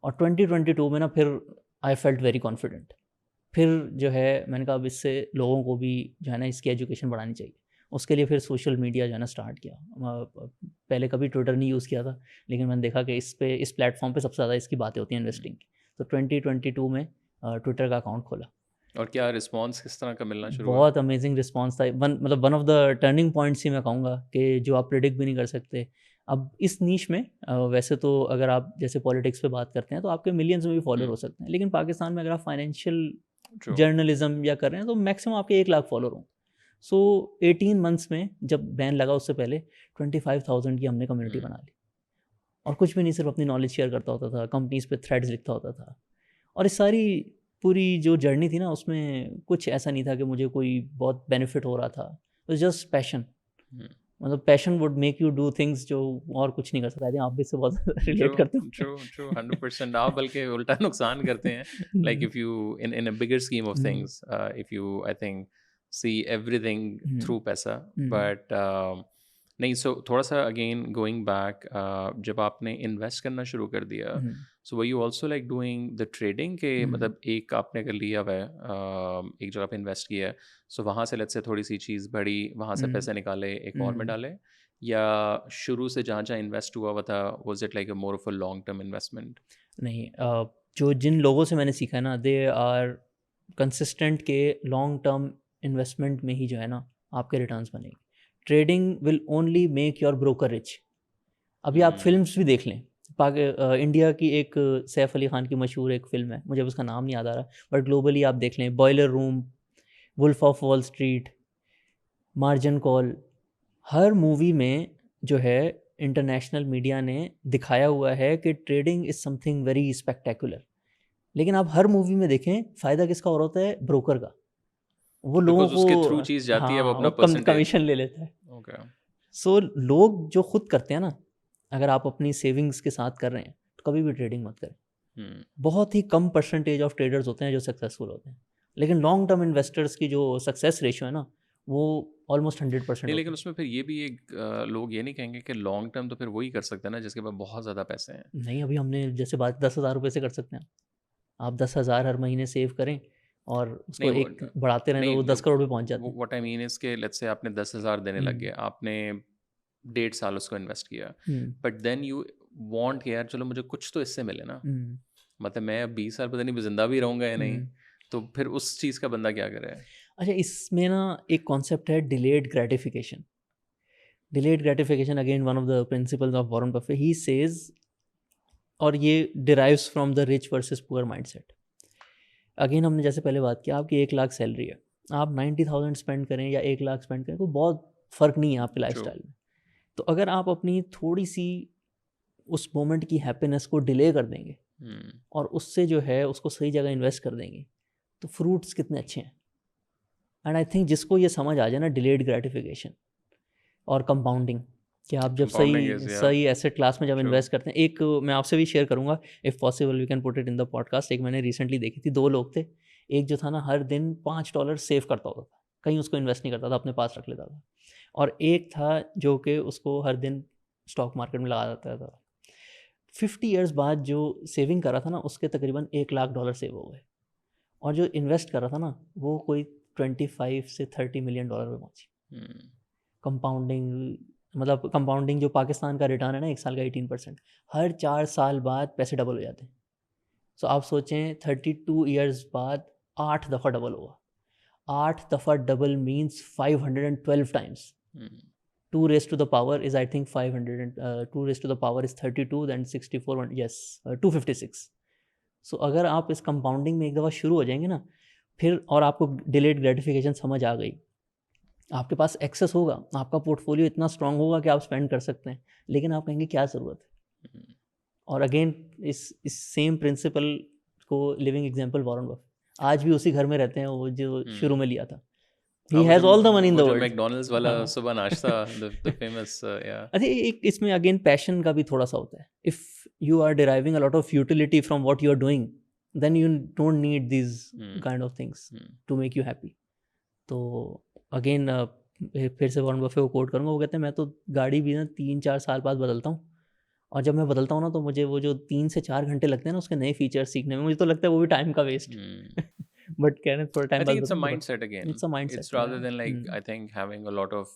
Speaker 2: और 2022 में ना फिर आई फेल्ट वेरी कॉन्फिडेंट। फिर जो है मैंने कहा अब इससे लोगों को भी जो है ना इसकी एजुकेशन बढ़ानी चाहिए। उसके लिए फिर सोशल मीडिया जो है ना स्टार्ट किया। पहले कभी ट्विटर नहीं यूज़ किया था, लेकिन मैंने देखा कि इस प्लेटफॉर्म पे सबसे ज़्यादा इसकी बातें होती हैं इन्वेस्टिंग की। तो 2022 में ट्विटर का अकाउंट खोला।
Speaker 1: और क्या रिस्पॉन्स किस तरह का मिलना शुरू हुआ?
Speaker 2: बहुत अमेजिंग रिस्पॉन्स था। One of the turning points ही मैं कहूँगा कि जो आप प्रिडिक्ट भी नहीं कर सकते। अब इस नीश में वैसे तो अगर आप जैसे पॉलिटिक्स पे बात करते हैं तो आपके मिलियंस में भी फॉलोअर हो सकते हैं, लेकिन पाकिस्तान में अगर आप फाइनेंशियल
Speaker 1: ट्रू।
Speaker 2: जर्नलिज्म या कर रहे हैं तो मैक्सिमम आपके 1 लाख फॉलोअर हों। सो 18 मंथ्स में जब बैन लगा उससे पहले 25,000 की हमने कम्युनिटी बना ली। और कुछ भी नहीं, सिर्फ अपनी नॉलेज शेयर करता होता था, कंपनीज पे थ्रेड्स लिखता होता था। और इस सारी पूरी जो जर्नी थी ना उसमें कुछ ऐसा नहीं था कि मुझे कोई बहुत बेनिफिट हो रहा था। It's just passion. मतलब passion would make you do things जो और कुछ नहीं कर सकता। आप भी इससे बहुत
Speaker 1: ट्रू,
Speaker 2: रिलेट करते
Speaker 1: ट्रू,
Speaker 2: हो।
Speaker 1: ट्रू, 100%। आप बल्कि उल्टा नुकसान करते हैं। Like if you in a bigger scheme of
Speaker 2: hmm,
Speaker 1: things, if you I think see everything
Speaker 2: hmm,
Speaker 1: through पैसा,
Speaker 2: हम्म,
Speaker 1: बट नहीं। सो थोड़ा सा अगेन गोइंग बैक, जब आपने इन्वेस्ट करना शुरू कर दिया,
Speaker 2: hmm,
Speaker 1: so were you also like doing the trading के,
Speaker 2: हम्म,
Speaker 1: मतलब एक आपने कर लिया हुआ है, एक जगह पे इन्वेस्ट किया है, सो वहाँ से लेट्स से थोड़ी सी चीज़ बढ़ी, वहाँ से
Speaker 2: हम्म,
Speaker 1: पैसे निकाले एक और में
Speaker 2: हम्म।
Speaker 1: डाले, या शुरू से जहाँ जहाँ इन्वेस्ट हुआ हुआ था was it like a more of a long term investment?
Speaker 2: नहीं, जो जिन लोगों से मैंने सीखा है ना, दे आर कंसिस्टेंट के लॉन्ग टर्म इन्वेस्टमेंट में ही जो है ना आपके रिटर्न्स बनेंगे। Trading will only make your broker rich. अभी आप फिल्म्स भी देख लें, इंडिया की एक सैफ अली खान की मशहूर एक फ़िल्म है, मुझे अब उसका नाम नहीं याद आ रहा, बट ग्लोबली आप देख लें, boiler room, Wolf of Wall Street, margin call, हर मूवी में जो है इंटरनेशनल मीडिया ने दिखाया हुआ है कि trading is something very spectacular. लेकिन आप हर मूवी में देखें, फ़ायदा किसका हो रहा होता है? ब्रोकर का। वो लोगों
Speaker 1: बिकॉज़ उसके थ्रू
Speaker 2: को,
Speaker 1: चीज़ जाती है, वो
Speaker 2: हाँ,
Speaker 1: अपना
Speaker 2: वो
Speaker 1: परसेंटेज।
Speaker 2: कमीशन ले लेता है।
Speaker 1: ओके।
Speaker 2: सो लोग जो खुद करते हैं ना, अगर आप अपनी सेविंग्स के साथ कर रहे हैं तो कभी भी ट्रेडिंग मत करें।
Speaker 1: हुँ।
Speaker 2: बहुत ही कम परसेंटेज ऑफ ट्रेडर्स होते हैं जो सक्सेसफुल होते हैं, लेकिन लॉन्ग टर्म इन्वेस्टर्स की जो सक्सेस रेशियो है ना, वो ऑलमोस्ट 100%
Speaker 1: नहीं,
Speaker 2: होती
Speaker 1: लेकिन
Speaker 2: है।
Speaker 1: उसमें फिर ये भी एक लोग ये नहीं कहेंगे कि लॉन्ग टर्म तो फिर वही कर सकता है ना जिसके पास बहुत ज़्यादा पैसे हैं।
Speaker 2: नहीं, अभी हमने जैसे बात 10,000 रुपये से कर सकते हैं। आप 10,000 हर महीने सेव करें और उसको
Speaker 1: नहीं वो
Speaker 2: एक बढ़ाते रहें तो
Speaker 1: नहीं,
Speaker 2: वो 10 करोड़ पे पहुंच जाते हैं।
Speaker 1: व्हाट आई मीन इज़ के लेट्स से आपने 10,000 देने लग
Speaker 2: हम्म,
Speaker 1: गए, आपने 1.5 साल उसको इन्वेस्ट किया,
Speaker 2: हम्म,
Speaker 1: बट देन यू वांट कि यार चलो मुझे कुछ तो इससे मिले ना।
Speaker 2: हम्म,
Speaker 1: मतलब मैं अब 20 साल पता नहीं ज़िंदा भी रहूँगा या नहीं,
Speaker 2: हम्म।
Speaker 1: तो फिर उस चीज़ का बंदा क्या करे?
Speaker 2: अच्छा, इसमें ना एक कॉन्सेप्ट है delayed gratification. Delayed gratification again one of the principles of Warren Buffett, he says, और ये derives from the rich versus poor mindset. Again हमने जैसे पहले बात किया, आपकी 1 लाख सैलरी है, आप 90,000 स्पेंड करें या 1 लाख स्पेंड करें, कोई बहुत फ़र्क नहीं है आपके
Speaker 1: ट्रू।
Speaker 2: लाइफस्टाइल में। तो अगर आप अपनी थोड़ी सी उस मोमेंट की हैप्पीनेस को डिले कर देंगे
Speaker 1: हुँ।
Speaker 2: और उससे जो है उसको सही जगह इन्वेस्ट कर देंगे, तो फ्रूट्स कितने अच्छे हैं। एंड आई थिंक जिसको ये समझ आ जाए ना, डिलेड ग्रेटिफिकेशन और कंपाउंडिंग, कि आप जब
Speaker 1: कंपाउंडिंग इज़
Speaker 2: सही
Speaker 1: या
Speaker 2: सही एसेट क्लास में जब
Speaker 1: ट्रू।
Speaker 2: इन्वेस्ट करते हैं, एक मैं आपसे भी शेयर करूंगा, if possible we can put it in the podcast. एक मैंने रिसेंटली देखी थी, 2 लोग थे। एक जो था ना हर दिन $5 सेव करता होता था, कहीं उसको इन्वेस्ट नहीं करता था, अपने पास रख लेता था। और एक था जो कि उसको हर दिन स्टॉक मार्केट में लगा देता था। 50 ईयर्स बाद जो सेविंग करा था ना, उसके तकरीबन $1 लाख सेव हो गए। और जो इन्वेस्ट करा था ना, वो कोई 25 से 30 मिलियन डॉलर में पहुंची।
Speaker 1: हुँ।
Speaker 2: कंपाउंडिंग, मतलब कंपाउंडिंग जो पाकिस्तान का रिटर्न है ना 1 साल का 18%, हर 4 साल बाद पैसे डबल हो जाते हैं। सो आप सोचें 32 ईयर्स बाद 8 दफ़ा डबल होगा। 8 दफ़ा डबल मीन्स 512 टाइम्स।
Speaker 1: हुँ।
Speaker 2: 2 raise to the power is I think 500 2 raise to the power is 32, then 64, yes, 256। So अगर आप इस कंपाउंडिंग में एक दफ़ा शुरू हो जाएंगे ना, फिर और आपको डिलेड ग्रेटिफिकेशन समझ आ गई, आपके पास एक्सेस होगा, आपका पोर्टफोलियो इतना स्ट्रांग होगा कि आप स्पेंड कर सकते हैं, लेकिन आप कहेंगे क्या ज़रूरत है। और अगेन इस सेम प्रिंसिपल को लिविंग एग्जांपल वॉरेन बफेट, आज भी उसी घर में रहते हैं वो जो शुरू में लिया था। He has all the money in the world.
Speaker 1: McDonald's वाला
Speaker 2: हाँ।
Speaker 1: सुबह नाश्ता, द फेमस या
Speaker 2: अरे एक इसमें अगेन पैशन का भी थोड़ा सा होता है। If you are deriving a lot of utility from what you are doing, then you don't need these kind of things to make you happy. तो अगेन फिर से वॉरेन बफेट को कोट करूँगा, वो कहते हैं मैं तो गाड़ी भी ना 3-4 साल बाद बदलता हूँ, और जब मैं बदलता हूँ ना तो मुझे वो जो 3 से 4 घंटे लगते हैं ना उसके नए फीचर्स सीखने में, मुझे तो लगता है वो भी टाइम का वेस्ट। बट कह रहे हैं थोड़ा
Speaker 1: I
Speaker 2: टाइम बाद
Speaker 1: think it's a
Speaker 2: बदलूंगा।
Speaker 1: mindset again.
Speaker 2: It's a mindset.
Speaker 1: It's rather than like I think having a lot of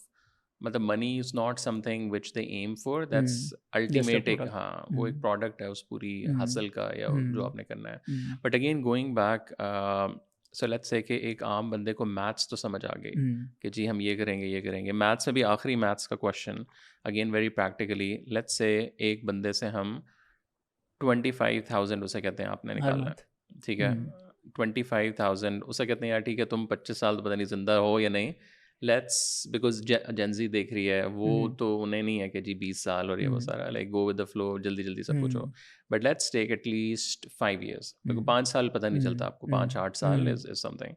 Speaker 1: मतलब money is not something which they aim for. That's
Speaker 2: just a
Speaker 1: ultimate एक
Speaker 2: product.
Speaker 1: हाँ वो एक product है उस पूरी hustle का या जो आपने करना है.
Speaker 2: हम्म।
Speaker 1: But again going back, so let's say कि एक आम बंदे को maths तो समझ आ गई कि जी हम ये करेंगे. Maths में भी आखिरी maths का question again very practically let's say एक बंदे से हम 25,000 उसे कहते हैं आपने
Speaker 2: हर
Speaker 1: निकालना है,
Speaker 2: मंथ।
Speaker 1: ठीक है, 25,000 उसे कहते हैं यार ठीक है तुम 25 साल तो पता नहीं ज़िंदा हो या नहीं, लेट्स बिकॉज जेंजी देख रही है वो तो उन्हें नहीं है कि जी 20 साल और ये वो सारा like go with the flow जल्दी जल्दी सब कुछ हो, but let's take at least 5 years, because 5 साल पता नहीं चलता आपको, 5-8 साल इज समथिंग.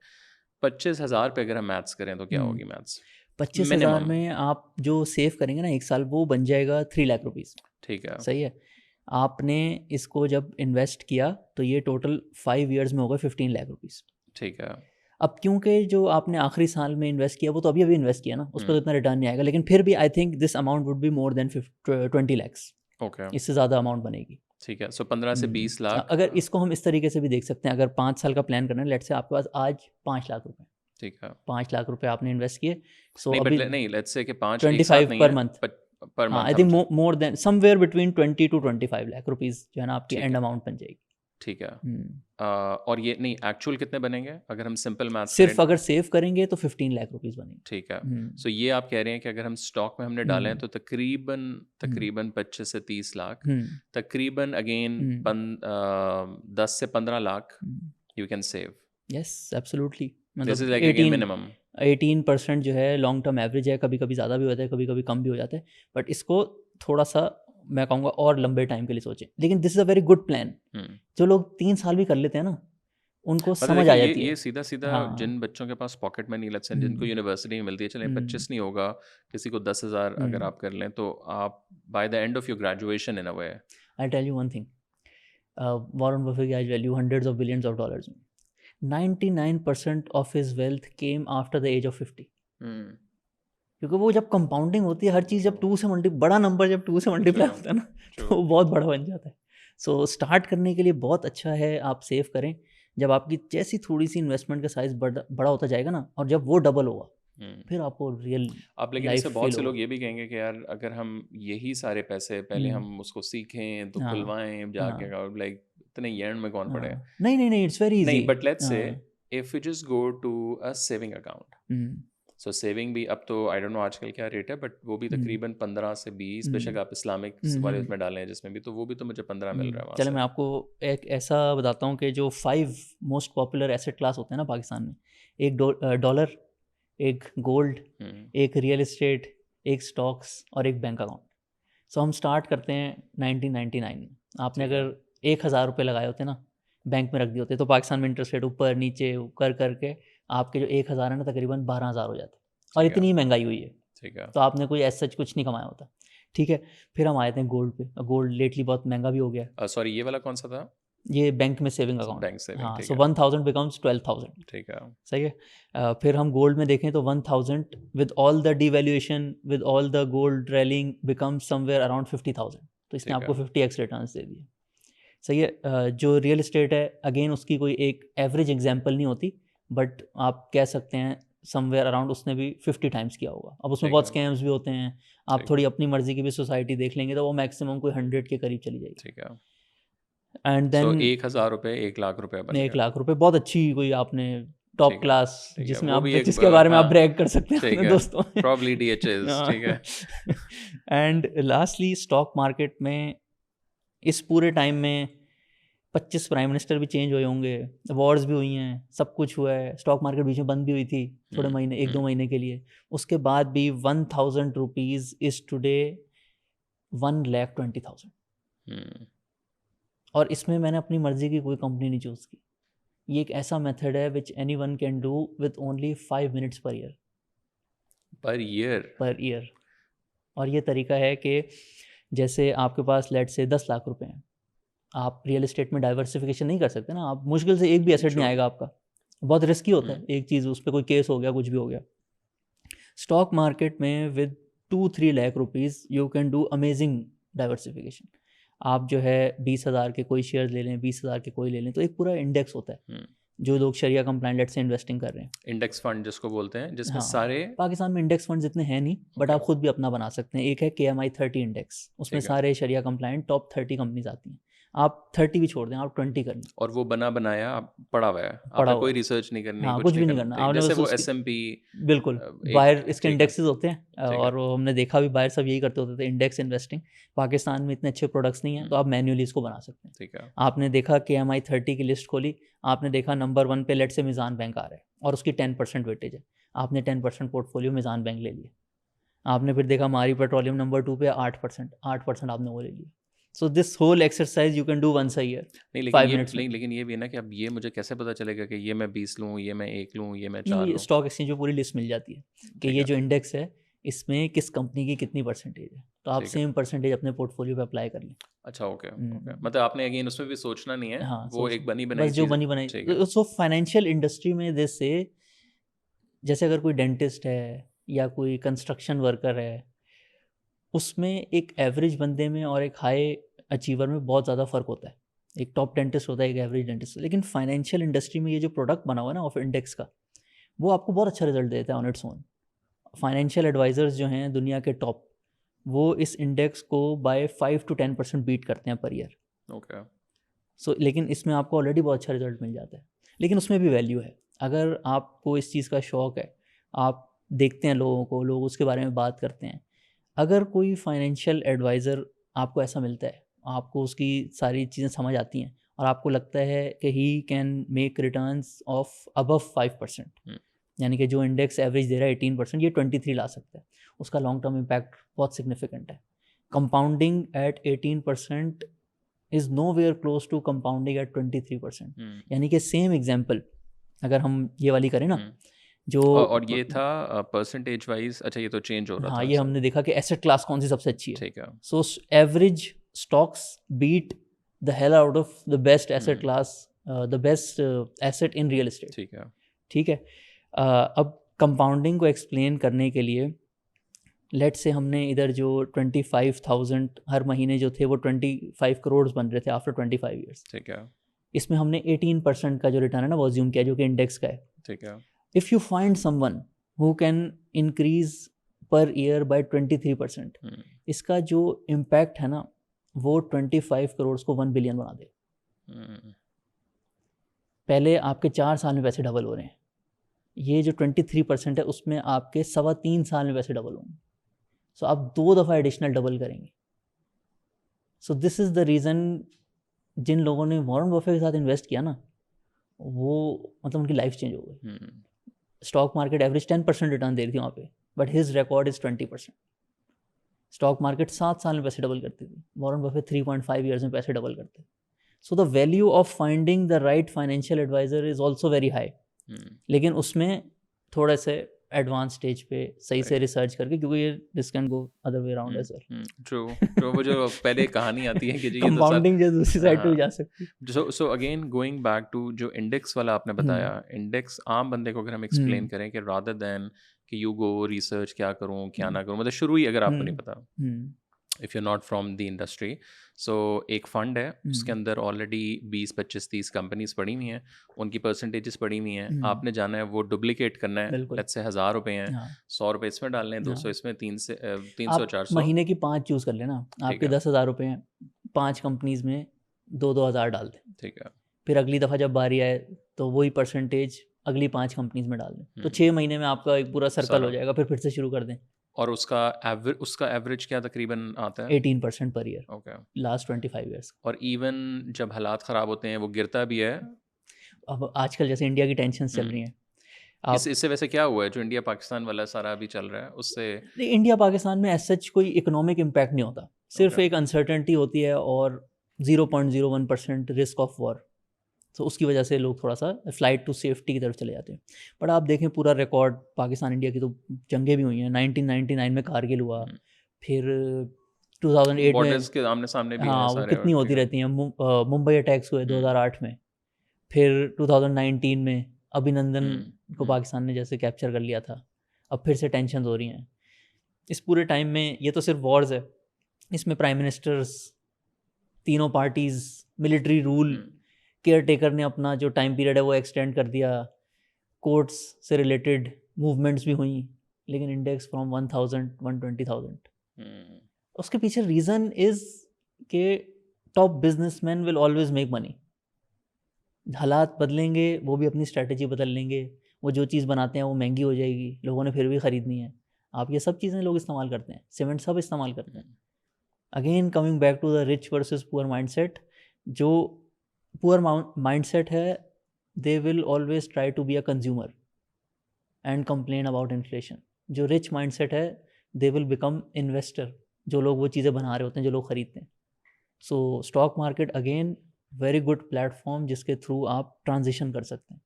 Speaker 1: 25,000 पे अगर हम मैथ्स करें तो क्या होगी मैथ्स
Speaker 2: 25,000
Speaker 1: मिनिमम?
Speaker 2: में आप जो सेव करेंगे ना एक साल, वो बन जाएगा 3 लाख रुपीज़।
Speaker 1: ठीक है,
Speaker 2: सही है। आपने इसको जब इन्वेस्ट किया तो ये टोटल 5 ईयर्स में होगा 15 लाख रुपीज़।
Speaker 1: ठीक है,
Speaker 2: अब क्योंकि जो आपने आखिरी साल में इन्वेस्ट किया वो तो अभी इन्वेस्ट किया ना, उस पर तो इतना रिटर्न नहीं आएगा, लेकिन फिर भी I think this amount would be more than 20 lakhs.
Speaker 1: Okay,
Speaker 2: इससे ज़्यादा अमाउंट बनेगी।
Speaker 1: ठीक है, सो 15 से 20 लाख.
Speaker 2: अगर इसको हम इस तरीके से भी देख सकते हैं, अगर 5 साल का प्लान करना है, लेट्स से आपके पास आज 5 लाख रुपए,
Speaker 1: ठीक है,
Speaker 2: 5 लाख रुपए आपने इन्वेस्ट किए, सो
Speaker 1: नहीं
Speaker 2: अभी
Speaker 1: बट नहीं लेट्स से कि 5 एक साथ
Speaker 2: 25
Speaker 1: नहीं
Speaker 2: पर
Speaker 1: है
Speaker 2: मंथ।
Speaker 1: पर
Speaker 2: हाँ,
Speaker 1: month
Speaker 2: I think more than somewhere between 20 to 25 lakh rupees जो है ना आपकी
Speaker 1: ठीक
Speaker 2: एंड
Speaker 1: है,
Speaker 2: अमाउंट बन जाएगी।
Speaker 1: ठीक है. और ये नहीं एक्चुअल कितने बनेंगे अगर हम सिंपल मैथ्स
Speaker 2: सिर्फ
Speaker 1: करें?
Speaker 2: अगर सेव करेंगे तो 15 लाख रुपीज़ बनेंगे।
Speaker 1: ठीक है, सो ये आप कह रहे हैं कि अगर हम स्टॉक में हमने डालें तो तकरीबन तकरीबन 25 से 30 लाख, तकरीबन अगेन 10 से 15 lakh you can save.
Speaker 2: Yes absolutely.
Speaker 1: This
Speaker 2: मतलब
Speaker 1: इज लाइक अगेन मिनिमम.
Speaker 2: 18% जो है लॉन्ग टर्म एवरेज है, कभी कभी ज़्यादा भी होता है, कभी कभी कम भी हो जाता है, बट इसको थोड़ा सा मैं कहूँगा और लंबे टाइम के लिए सोचें, लेकिन this is a very good plan. जो लोग 3 साल भी कर लेते हैं ना उनको समझ आ जाती है।
Speaker 1: ये सीधा सीधा
Speaker 2: हाँ।
Speaker 1: जिन बच्चों के पास पॉकेट मनी लेट्स से जिनको यूनिवर्सिटी में मिलती है, चलें 25 नहीं होगा, किसी को 10,000 अगर आप कर लें तो आप by the end of your graduation in a way.
Speaker 2: I tell you one thing, Warren Buffett की आज value hundreds of billions of dollars में, 99% of his wealth came after the age of 50। क्योंकि वो जब कंपाउंडिंग होती है, हर चीज़ जब 2 से बड़ा नंबर जब 2 से मल्टीप्लाई होता है ना तो वो बहुत बड़ा बन जाता है। सो स्टार्ट करने के लिए बहुत अच्छा है आप सेव करें। जब आपकी जैसी थोड़ी सी इन्वेस्टमेंट का साइज बड़ा होता जाएगा ना, और जब वो डबल होगा फिर आपको रियल
Speaker 1: आप लेकिन इससे बहुत से लोग ये भी कहेंगे कि यार अगर हम यही सारे पैसे पहले हम उसको सीखें तो खुलवाएं जाके, लाइक इतने येन में कौन पड़े?
Speaker 2: नहीं, इट्स वेरी इजी।
Speaker 1: नहीं but let's say if you just go to a saving account, so saving भी अब तो आई डोंट नो आजकल क्या रेट है, बट वो भी तकरीबन 15 से 20, बेशक आप इस्लामिक वाले उसमें डालें जिसमें भी, तो वो भी तो मुझे 15 मिल रहा है वहाँ
Speaker 2: चलो
Speaker 1: से.
Speaker 2: मैं आपको एक ऐसा बताता हूँ कि जो 5 मोस्ट पॉपुलर एसेट क्लास होते हैं ना पाकिस्तान में, एक डॉलर, एक गोल्ड, एक रियल एस्टेट, एक स्टॉक्स और एक बैंक अकाउंट। सो हम स्टार्ट करते हैं 1999 में। आपने अगर 1,000 रुपये लगाए होते ना, बैंक में रख दिए होते, तो पाकिस्तान में इंटरेस्ट रेट ऊपर नीचे कर करके आपके जो 1,000 है ना तकरीबन 12,000 हो जाते, और इतनी महंगाई हुई है,
Speaker 1: ठीक है,
Speaker 2: तो आपने कोई ऐसा कुछ नहीं कमाया होता। ठीक है, फिर हम आए थे गोल्ड पे। गोल्ड लेटली बहुत महंगा भी हो गया।
Speaker 1: सॉरी ये वाला कौन सा था?
Speaker 2: ये बैंक में सेविंग अकाउंट।
Speaker 1: बैंक सेविंग,
Speaker 2: हाँ,
Speaker 1: ठीक
Speaker 2: सो
Speaker 1: है,
Speaker 2: 1,000 बिकम्स 12,000।
Speaker 1: ठीक है,
Speaker 2: सही है। फिर हम गोल्ड में देखें तो 1,000 with all the devaluation, with all the gold railing becomes somewhere around 50,000। तो इसने आपको 50x रिटर्न्स दे दिए। सही है। जो रियल एस्टेट है अगेन उसकी कोई एक एवरेज एग्जांपल नहीं होती, बट आप कह सकते हैं समवेयर अराउंड उसने भी 50 टाइम्स किया होगा। अब उसमें बहुत स्कैम्स भी होते हैं, आप थोड़ी अपनी मर्जी की भी सोसाइटी देख लेंगे तो वो मैक्सिमम कोई 100 के करीब चली जाएगी।
Speaker 1: ठीक है,
Speaker 2: एंड देन
Speaker 1: 1,000 रुपये 1 लाख रुपए बन गए।
Speaker 2: 1 लाख रुपए बहुत अच्छी कोई आपने टॉप क्लास, जिसमें आप जिसके बारे में आप ब्रैग कर सकते हैं अपने दोस्तों में।
Speaker 1: Probably DHS, ठीक है।
Speaker 2: एंड लास्टली स्टॉक मार्केट में इस पूरे टाइम में 25 प्राइम मिनिस्टर भी चेंज हुए होंगे, वॉर्स भी हुई हैं, सब कुछ हुआ है, स्टॉक मार्केट बीच में बंद भी हुई थी थोड़े महीने, 1-2 महीने के लिए। उसके बाद भी 1000 रुपीज़ इज़ टुडे 1,20,000। और इसमें मैंने अपनी मर्जी की कोई कंपनी नहीं चूज़ की। ये एक ऐसा मेथड है which anyone can do with only 5 minutes per year. Per year. और ये तरीका है कि जैसे आपके पास लेट से 10 लाख रुपए हैं, आप रियल एस्टेट में डाइवर्सिफिकेशन नहीं कर सकते ना, आप मुश्किल से एक भी एसेट नहीं आएगा आपका, बहुत रिस्की होता है, एक चीज़ उस पर कोई केस हो गया, कुछ भी हो गया। स्टॉक मार्केट में with 2-3 lakh rupees you can do amazing diversification. आप जो है 20,000 के कोई शेयर ले लें, 20,000 के कोई ले लें, तो एक पूरा इंडेक्स होता है जो लोग शरिया कंप्लाइंट लेट से इन्वेस्टिंग कर रहे हैं।
Speaker 1: इंडेक्स फंड जिसको बोलते हैं, जिसमें
Speaker 2: हाँ,
Speaker 1: सारे
Speaker 2: पाकिस्तान में इंडेक्स फंड्स इतने हैं नहीं, बट आप खुद भी अपना बना सकते हैं। एक है KMI 30 इंडेक्स, उसमें सारे शरिया कंप्लाइंट टॉप 30 कंपनीज आती हैं। आप 30 भी छोड़ दें, आप 20 कर लें।
Speaker 1: और वो बना बनाया पड़ा हुआ है, आपने कोई रिसर्च नहीं करनी,
Speaker 2: हाँ, कुछ भी नहीं करना आपने,
Speaker 1: जैसे
Speaker 2: बस
Speaker 1: वो
Speaker 2: उसकी
Speaker 1: S&P
Speaker 2: बिल्कुल बायर इसके इंडेक्सेस होते हैं, और वो हमने देखा भी बायर सब यही करते होते थे, इंडेक्स इन्वेस्टिंग। पाकिस्तान में इतने अच्छे प्रोडक्ट्स नहीं हैं, तो आप मैन्युअली इसको बना सकते हैं।
Speaker 1: ठीक है।
Speaker 2: आपने देखा KMI 30 की लिस्ट खोली, आपने देखा नंबर 1 पे लेट से मिज़ान बैंक आ रहा है और उसकी 10% वेटेज है, आपने 10% पोर्टफोलियो मिज़ान बैंक ले लिया। आपने फिर देखा मारी पेट्रोलियम नंबर 2 पे 8% आपने वो ले लिया। So this whole exercise you can do once a year, 5 minutes में।
Speaker 1: लेकिन ये भी ना कि अब ये मुझे कैसे पता चलेगा कि ये मैं 20 लूँ, ये मैं 1 लूँ, ये मैं 4
Speaker 2: नहीं,
Speaker 1: लूँ?
Speaker 2: स्टॉक एक्सचेंज में पूरी लिस्ट मिल जाती है कि ये जो इंडेक्स है इसमें किस कंपनी की कितनी परसेंटेज है, तो आप सेम परसेंटेज अपने पोर्टफोलियो पे अप्लाई कर लें।
Speaker 1: अच्छा, ओके। मतलब आपने अगेन उसमें भी सोचना नहीं है,
Speaker 2: हाँ,
Speaker 1: वो एक बनी बनाई
Speaker 2: बस जो
Speaker 1: चीज़
Speaker 2: बनी बनाई। सो फाइनेंशियल इंडस्ट्री में दिस से, जैसे अगर कोई डेंटिस्ट है या कोई कंस्ट्रक्शन वर्कर है, उसमें एक एवरेज बंदे में और एक हाई अचीवर में बहुत ज़्यादा फ़र्क होता है। एक टॉप डेंटिस्ट होता है, एक एवरेज डेंटिस्ट। लेकिन फाइनेंशियल इंडस्ट्री में ये जो प्रोडक्ट बना हुआ है ना ऑफ इंडेक्स का, वो आपको बहुत अच्छा रिजल्ट देता है on its own. Financial advisers जो हैं दुनिया के टॉप, वो इस इंडेक्स को बाय 5 to 10% बीट करते हैं पर ईयर।
Speaker 1: ओके।
Speaker 2: सो लेकिन इसमें आपको ऑलरेडी बहुत अच्छा रिजल्ट मिल जाता है, लेकिन उसमें भी वैल्यू है। अगर आपको इस चीज़ का शौक़ है, आप देखते हैं लोगों को, लोग उसके बारे में बात करते हैं, अगर कोई फाइनेंशियल एडवाइज़र आपको ऐसा मिलता है, आपको उसकी सारी चीज़ें समझ आती हैं और आपको लगता है कि he can make returns of above 5%, यानी कि जो इंडेक्स एवरेज दे रहा है 18%, ये 23 ला सकता है, उसका लॉन्ग टर्म इम्पैक्ट बहुत सिग्निफिकेंट है। Compounding at 18% is nowhere close to compounding at 23%। यानी कि सेम एग्जाम्पल अगर हम ये वाली करें ना, जो
Speaker 1: और ये था परसेंटेज वाइज। अच्छा, ये तो चेंज हो रहा था।
Speaker 2: हाँ, ये हमने देखा कि एसेट क्लास कौन सी सबसे अच्छी है।
Speaker 1: ठीक है।
Speaker 2: So average stocks beat the hell out of the best asset class, the best asset in real estate.
Speaker 1: ठीक है।
Speaker 2: ठीक है। अब कंपाउंडिंग को एक्सप्लेन करने के लिए लेट से हमने इधर जो 25,000 हर महीने जो थे वो 25 करोड़ बन रहे थे आफ्टर 25 ईयर्स।
Speaker 1: ठीक है।
Speaker 2: इसमें हमने 18% का जो रिटर्न है ना वो अज्यूम किया, जो कि इंडेक्स का है।
Speaker 1: ठीक है।
Speaker 2: If you find someone who can increase per year by 23%, इसका जो इम्पैक्ट है ना वो 25 करोड़ को 1 बिलियन बना दे। पहले आपके 4 साल में पैसे डबल हो रहे हैं, ये जो 23% है उसमें आपके 3.25 साल में पैसे डबल होंगे। सो आप 2 दफ़ा एडिशनल डबल करेंगे। So this is the reason जिन लोगों ने वॉरेन बफे के साथ इन्वेस्ट किया ना, वो मतलब उनकी लाइफ चेंज हो गई। स्टॉक मार्केट एवरेज 10% रिटर्न दे रही थी वहाँ पे, but his record is 20%। Stock market 7 साल में पैसे डबल करती थी, वॉरेन बफे 3.5 ईयर्स में पैसे डबल करते। So the value of finding the right financial advisor is also very high. लेकिन उसमें थोड़ा से एडवांस स्टेज पे सही से रिसर्च करके, क्योंकि ये this can go other way around as well.
Speaker 1: True. वो जो पहले कहानी आती है कि जी
Speaker 2: कंपाउंडिंग जो दूसरी साइड पे भी जा सकती है।
Speaker 1: So again going back to जो इंडेक्स वाला आपने बताया, इंडेक्स आम बंदे को अगर हम एक्सप्लेन करें कि रादर देन कि यू गो रिसर्च क्या करूं क्या ना करूं, मतलब शुरू ही अगर आपको नहीं पता, if you not from the industry, so एक फंड है, उसके अंदर ऑलरेडी 20, 25, 30 कंपनीज पड़ी हुई हैं, उनकी परसेंटेजेस पड़ी हुई हैं, आपने जाना है वो डुप्लीकेट करना है। लेट्स से 1000 रुपये हैं, 100 रुपये इसमें डालने हैं, 200 इसमें, 300 400
Speaker 2: महीने की 5 चूज़ कर लेना, आपके 10,000 रुपये हैं, 5 कंपनीज में 2-2 हज़ार डाल दें।
Speaker 1: ठीक है।
Speaker 2: फिर अगली दफ़ा जब बारी आए तो वही परसेंटेज अगली 5 कंपनीज में डाल दें, तो 6 महीने में आपका एक पूरा सर्कल हो जाएगा। फिर से शुरू कर दें,
Speaker 1: और उसका एवरेज क्या तकरीबन आता है?
Speaker 2: 18% per year
Speaker 1: okay.
Speaker 2: Last 25 years.
Speaker 1: और इवन जब हालात ख़राब होते हैं वो गिरता भी है?
Speaker 2: अब आजकल जैसे इंडिया की टेंशन्स चल
Speaker 1: हुँ।
Speaker 2: रही हैं, आप
Speaker 1: इससे वैसे क्या हुआ है जो इंडिया पाकिस्तान वाला सारा अभी चल रहा है उससे?
Speaker 2: नहीं, इंडिया पाकिस्तान में एज सच कोई इकोनॉमिक इम्पैक्ट नहीं होता, सिर्फ
Speaker 1: ओके।
Speaker 2: एक अनसर्टेनिटी होती है और 0.01% रिस्क ऑफ वॉर। तो उसकी वजह से लोग थोड़ा सा फ्लाइट टू सेफ्टी की तरफ चले जाते हैं। बट आप देखें पूरा रिकॉर्ड पाकिस्तान इंडिया की तो जंगें भी हुई हैं। 1999 में कारगिल हुआ,
Speaker 1: हुँ।
Speaker 2: फिर 2008
Speaker 1: बॉर्डर्स
Speaker 2: में,
Speaker 1: के आमने-सामने भी हैं
Speaker 2: हाँ वो
Speaker 1: सारे
Speaker 2: कितनी होती
Speaker 1: या
Speaker 2: रहती हैं। मुंबई अटैक्स हुए
Speaker 1: हुँ,
Speaker 2: 2008 में, फिर 2019 में अभिनंदन
Speaker 1: हुँ,
Speaker 2: को
Speaker 1: हुँ,
Speaker 2: पाकिस्तान ने जैसे कैप्चर कर लिया था। अब फिर से टेंशन हो रही हैं। इस पूरे टाइम में ये तो सिर्फ वॉर्स है, इसमें प्राइम मिनिस्टर्स, तीनों पार्टीज़, मिलिट्री रूल,
Speaker 1: हुँ,
Speaker 2: केयर टेकर ने अपना जो टाइम पीरियड है वो एक्सटेंड कर दिया, कोर्ट्स से रिलेटेड मूवमेंट्स भी हुई, लेकिन इंडेक्स फ्रॉम 1000 120,000।
Speaker 1: हुँ,
Speaker 2: उसके पीछे रीज़न इज़ कि top businessman will always make money. हालात बदलेंगे, वो भी अपनी स्ट्रैटेजी बदल लेंगे, वो जो चीज़ बनाते हैं वो महंगी हो जाएगी, लोगों ने फिर भी ख़रीदनी है। आप ये सब चीज़ें लोग इस्तेमाल करते हैं, सीमेंट सब इस्तेमाल करते
Speaker 1: हुँ,
Speaker 2: हैं। Again coming back to the rich versus poor mindset, जो पुअर माइंडसेट है, they will always try to be a consumer and complain about inflation. जो रिच माइंडसेट है, दे विल बिकम इन्वेस्टर, जो लोग वो चीज़ें बना रहे होते हैं, जो लोग खरीदते हैं। सो stock market again very good platform जिसके थ्रू आप ट्रांजिशन कर सकते हैं।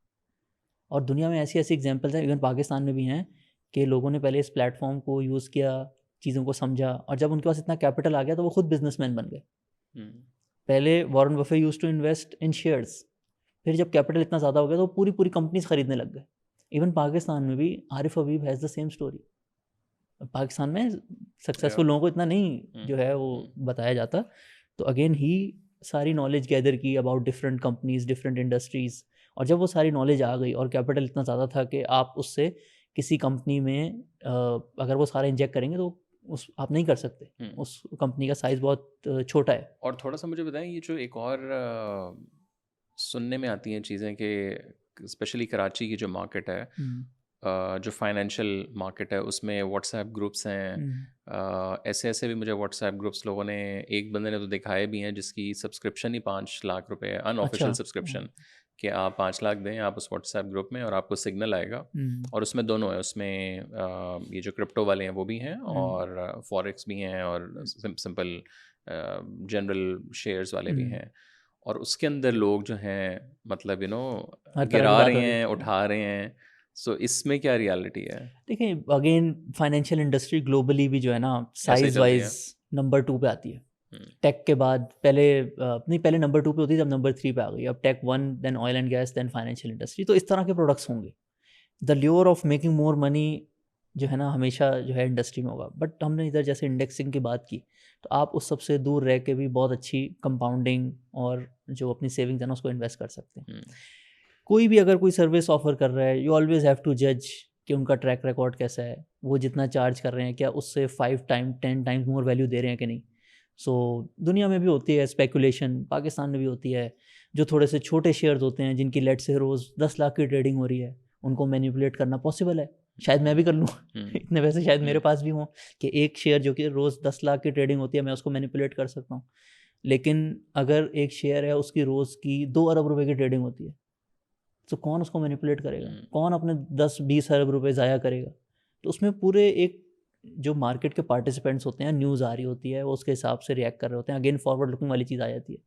Speaker 2: और दुनिया में ऐसी ऐसी एग्जांपल्स हैं, इवन पाकिस्तान में भी हैं, कि लोगों ने पहले इस प्लेटफॉर्म को यूज़ किया, चीज़ों को समझा, और जब उनके पास इतना कैपिटल आ गया तो वो खुद बिजनेसमैन बन गए।
Speaker 1: हुँ,
Speaker 2: पहले Warren Buffett used to invest in shares, फिर जब कैपिटल इतना ज़्यादा हो गया तो पूरी पूरी कंपनीज खरीदने लग गए। इवन पाकिस्तान में भी Arif Habib has the same story. Pakistan में
Speaker 1: या
Speaker 2: सक्सेसफुल लोगों को इतना नहीं
Speaker 1: हुँ,
Speaker 2: जो है वो
Speaker 1: हुँ,
Speaker 2: बताया जाता। तो अगेन ही सारी नॉलेज गैदर की about different companies, different industries, और जब वो सारी नॉलेज आ गई और कैपिटल इतना ज़्यादा था कि आप उससे किसी कंपनी में अगर वो सारा इंजेक्ट करेंगे तो उस आप नहीं कर सकते।
Speaker 1: हुँ।
Speaker 2: उस कंपनी का साइज़ बहुत छोटा है।
Speaker 1: और थोड़ा-सा मुझे बताएँ ये जो एक और सुनने में आती हैं चीज़ें कि स्पेशली कराची की जो मार्केट है,
Speaker 2: हुँ,
Speaker 1: जो फाइनेंशियल मार्केट है उसमें व्हाट्सएप ग्रुप्स हैं।
Speaker 2: हुँ।
Speaker 1: ऐसे-ऐसे भी मुझे व्हाट्सएप ग्रुप्स लोगों ने एक बंदे ने तो दिखाए भी हैं जिसकी सब्सक्रिप्शन ही 5 लाख रुपए है,
Speaker 2: अच्छा।
Speaker 1: अनऑफिशियल सब्सक्रिप्शन, कि आप 5 लाख दें आप उस व्हाट्सएप ग्रुप में और आपको सिग्नल आएगा।
Speaker 2: हुँ,
Speaker 1: और उसमें दोनों है, उसमें ये जो क्रिप्टो वाले हैं वो भी हैं
Speaker 2: हुँ,
Speaker 1: और फॉरेक्स भी हैं और
Speaker 2: हुँ,
Speaker 1: सिंपल जनरल शेयर्स वाले भी
Speaker 2: हुँ।
Speaker 1: हैं। और उसके अंदर लोग जो हैं मतलब
Speaker 2: हर तरह की
Speaker 1: गिरा
Speaker 2: बात
Speaker 1: रहे
Speaker 2: हो रही
Speaker 1: हैं,
Speaker 2: है।
Speaker 1: उठा रहे हैं। सो इसमें क्या रियलिटी है?
Speaker 2: देखिए, अगेन फाइनेंशियल इंडस्ट्री ग्लोबली भी जो है ना,
Speaker 1: ऐसे ही
Speaker 2: साइज़
Speaker 1: चल रही है?
Speaker 2: वाइज़ नंबर 2 पे आती है।
Speaker 1: हुँ,
Speaker 2: टेक के बाद पहले नहीं, पहले नंबर 2 पे होती थी, अब नंबर 3 पे आ गई। अब tech 1, then oil and gas, then financial industry. तो इस तरह के प्रोडक्ट्स होंगे। The lure of making more money जो है ना, हमेशा जो है इंडस्ट्री में होगा। बट हमने इधर जैसे इंडेक्सिंग की बात की, तो आप उस सबसे दूर रह के भी बहुत अच्छी कंपाउंडिंग और जो अपनी सेविंग्स है ना उसको इन्वेस्ट कर सकते हैं।
Speaker 1: हुँ,
Speaker 2: कोई भी अगर कोई सर्विस ऑफर कर रहा है, यू ऑलवेज हैव टू जज कि उनका ट्रैक रिकॉर्ड कैसा है, वो जितना चार्ज कर रहे हैं क्या उससे 5 टाइम 10 टाइम्स मोर वैल्यू दे रहे हैं कि नहीं। सो दुनिया में भी होती है स्पेकुलेशन, पाकिस्तान में भी होती है। जो थोड़े से छोटे शेयर्स होते हैं जिनकी लेट से रोज़ 10 लाख की ट्रेडिंग हो रही है, उनको मैनिपुलेट करना पॉसिबल है। शायद मैं भी कर लूँ
Speaker 1: हुँ,
Speaker 2: इतने पैसे शायद
Speaker 1: हुँ,
Speaker 2: मेरे पास भी हों कि एक शेयर जो कि रोज़ 10 लाख की ट्रेडिंग होती है, मैं उसको मैनिपुलेट कर सकता हूँ। लेकिन अगर एक शेयर है उसकी रोज़ की 2 अरब रुपए की ट्रेडिंग होती है, तो कौन उसको मैनिपुलेट करेगा?
Speaker 1: हुँ,
Speaker 2: कौन अपने 10-20 अरब रुपए ज़ाया करेगा? तो उसमें पूरे एक जो मार्केट के पार्टिसिपेंट्स होते हैं, न्यूज़ आ रही होती है, वो उसके हिसाब से रिएक्ट कर रहे होते हैं। अगेन फॉरवर्ड लुकिंग वाली चीज़ आ जाती है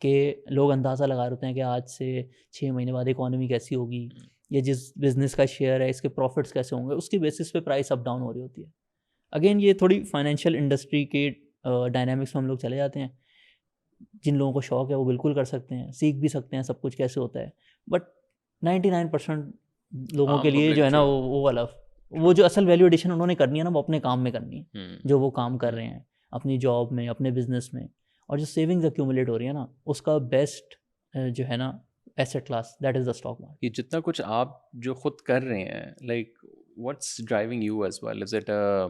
Speaker 2: कि लोग अंदाज़ा लगा रहे होते हैं कि आज से 6 महीने बाद इकॉनमी कैसी होगी,
Speaker 1: हुँ,
Speaker 2: या जिस बिज़नेस का शेयर है इसके प्रॉफिट्स कैसे होंगे, उसकी बेसिस पे प्राइस अप डाउन हो रही होती है। अगेन ये थोड़ी फाइनेंशियल इंडस्ट्री के डायनामिक्स में हम लोग चले जाते हैं। जिन लोगों को शौक है वो बिल्कुल कर सकते हैं, सीख भी सकते हैं सब कुछ कैसे होता है। बट 99% लोगों
Speaker 1: आम
Speaker 2: के लिए जो
Speaker 1: पब्लिक
Speaker 2: है ना
Speaker 1: ट्रू,
Speaker 2: वो वाला,
Speaker 1: ट्रू,
Speaker 2: वो जो असल वैल्यू एडिशन उन्होंने करनी है ना, वो अपने काम में करनी है,
Speaker 1: हुँ,
Speaker 2: जो वो काम कर
Speaker 1: हुँ।
Speaker 2: रहे हैं, अपनी जॉब में, अपने बिज़नेस में। और जो सेविंग्स एक्यूमुलेट हो रही है ना, उसका बेस्ट जो है ना asset class, that is the stock market.
Speaker 1: ये जितना कुछ आप जो खुद कर रहे हैं, like what's driving you as well? Is it a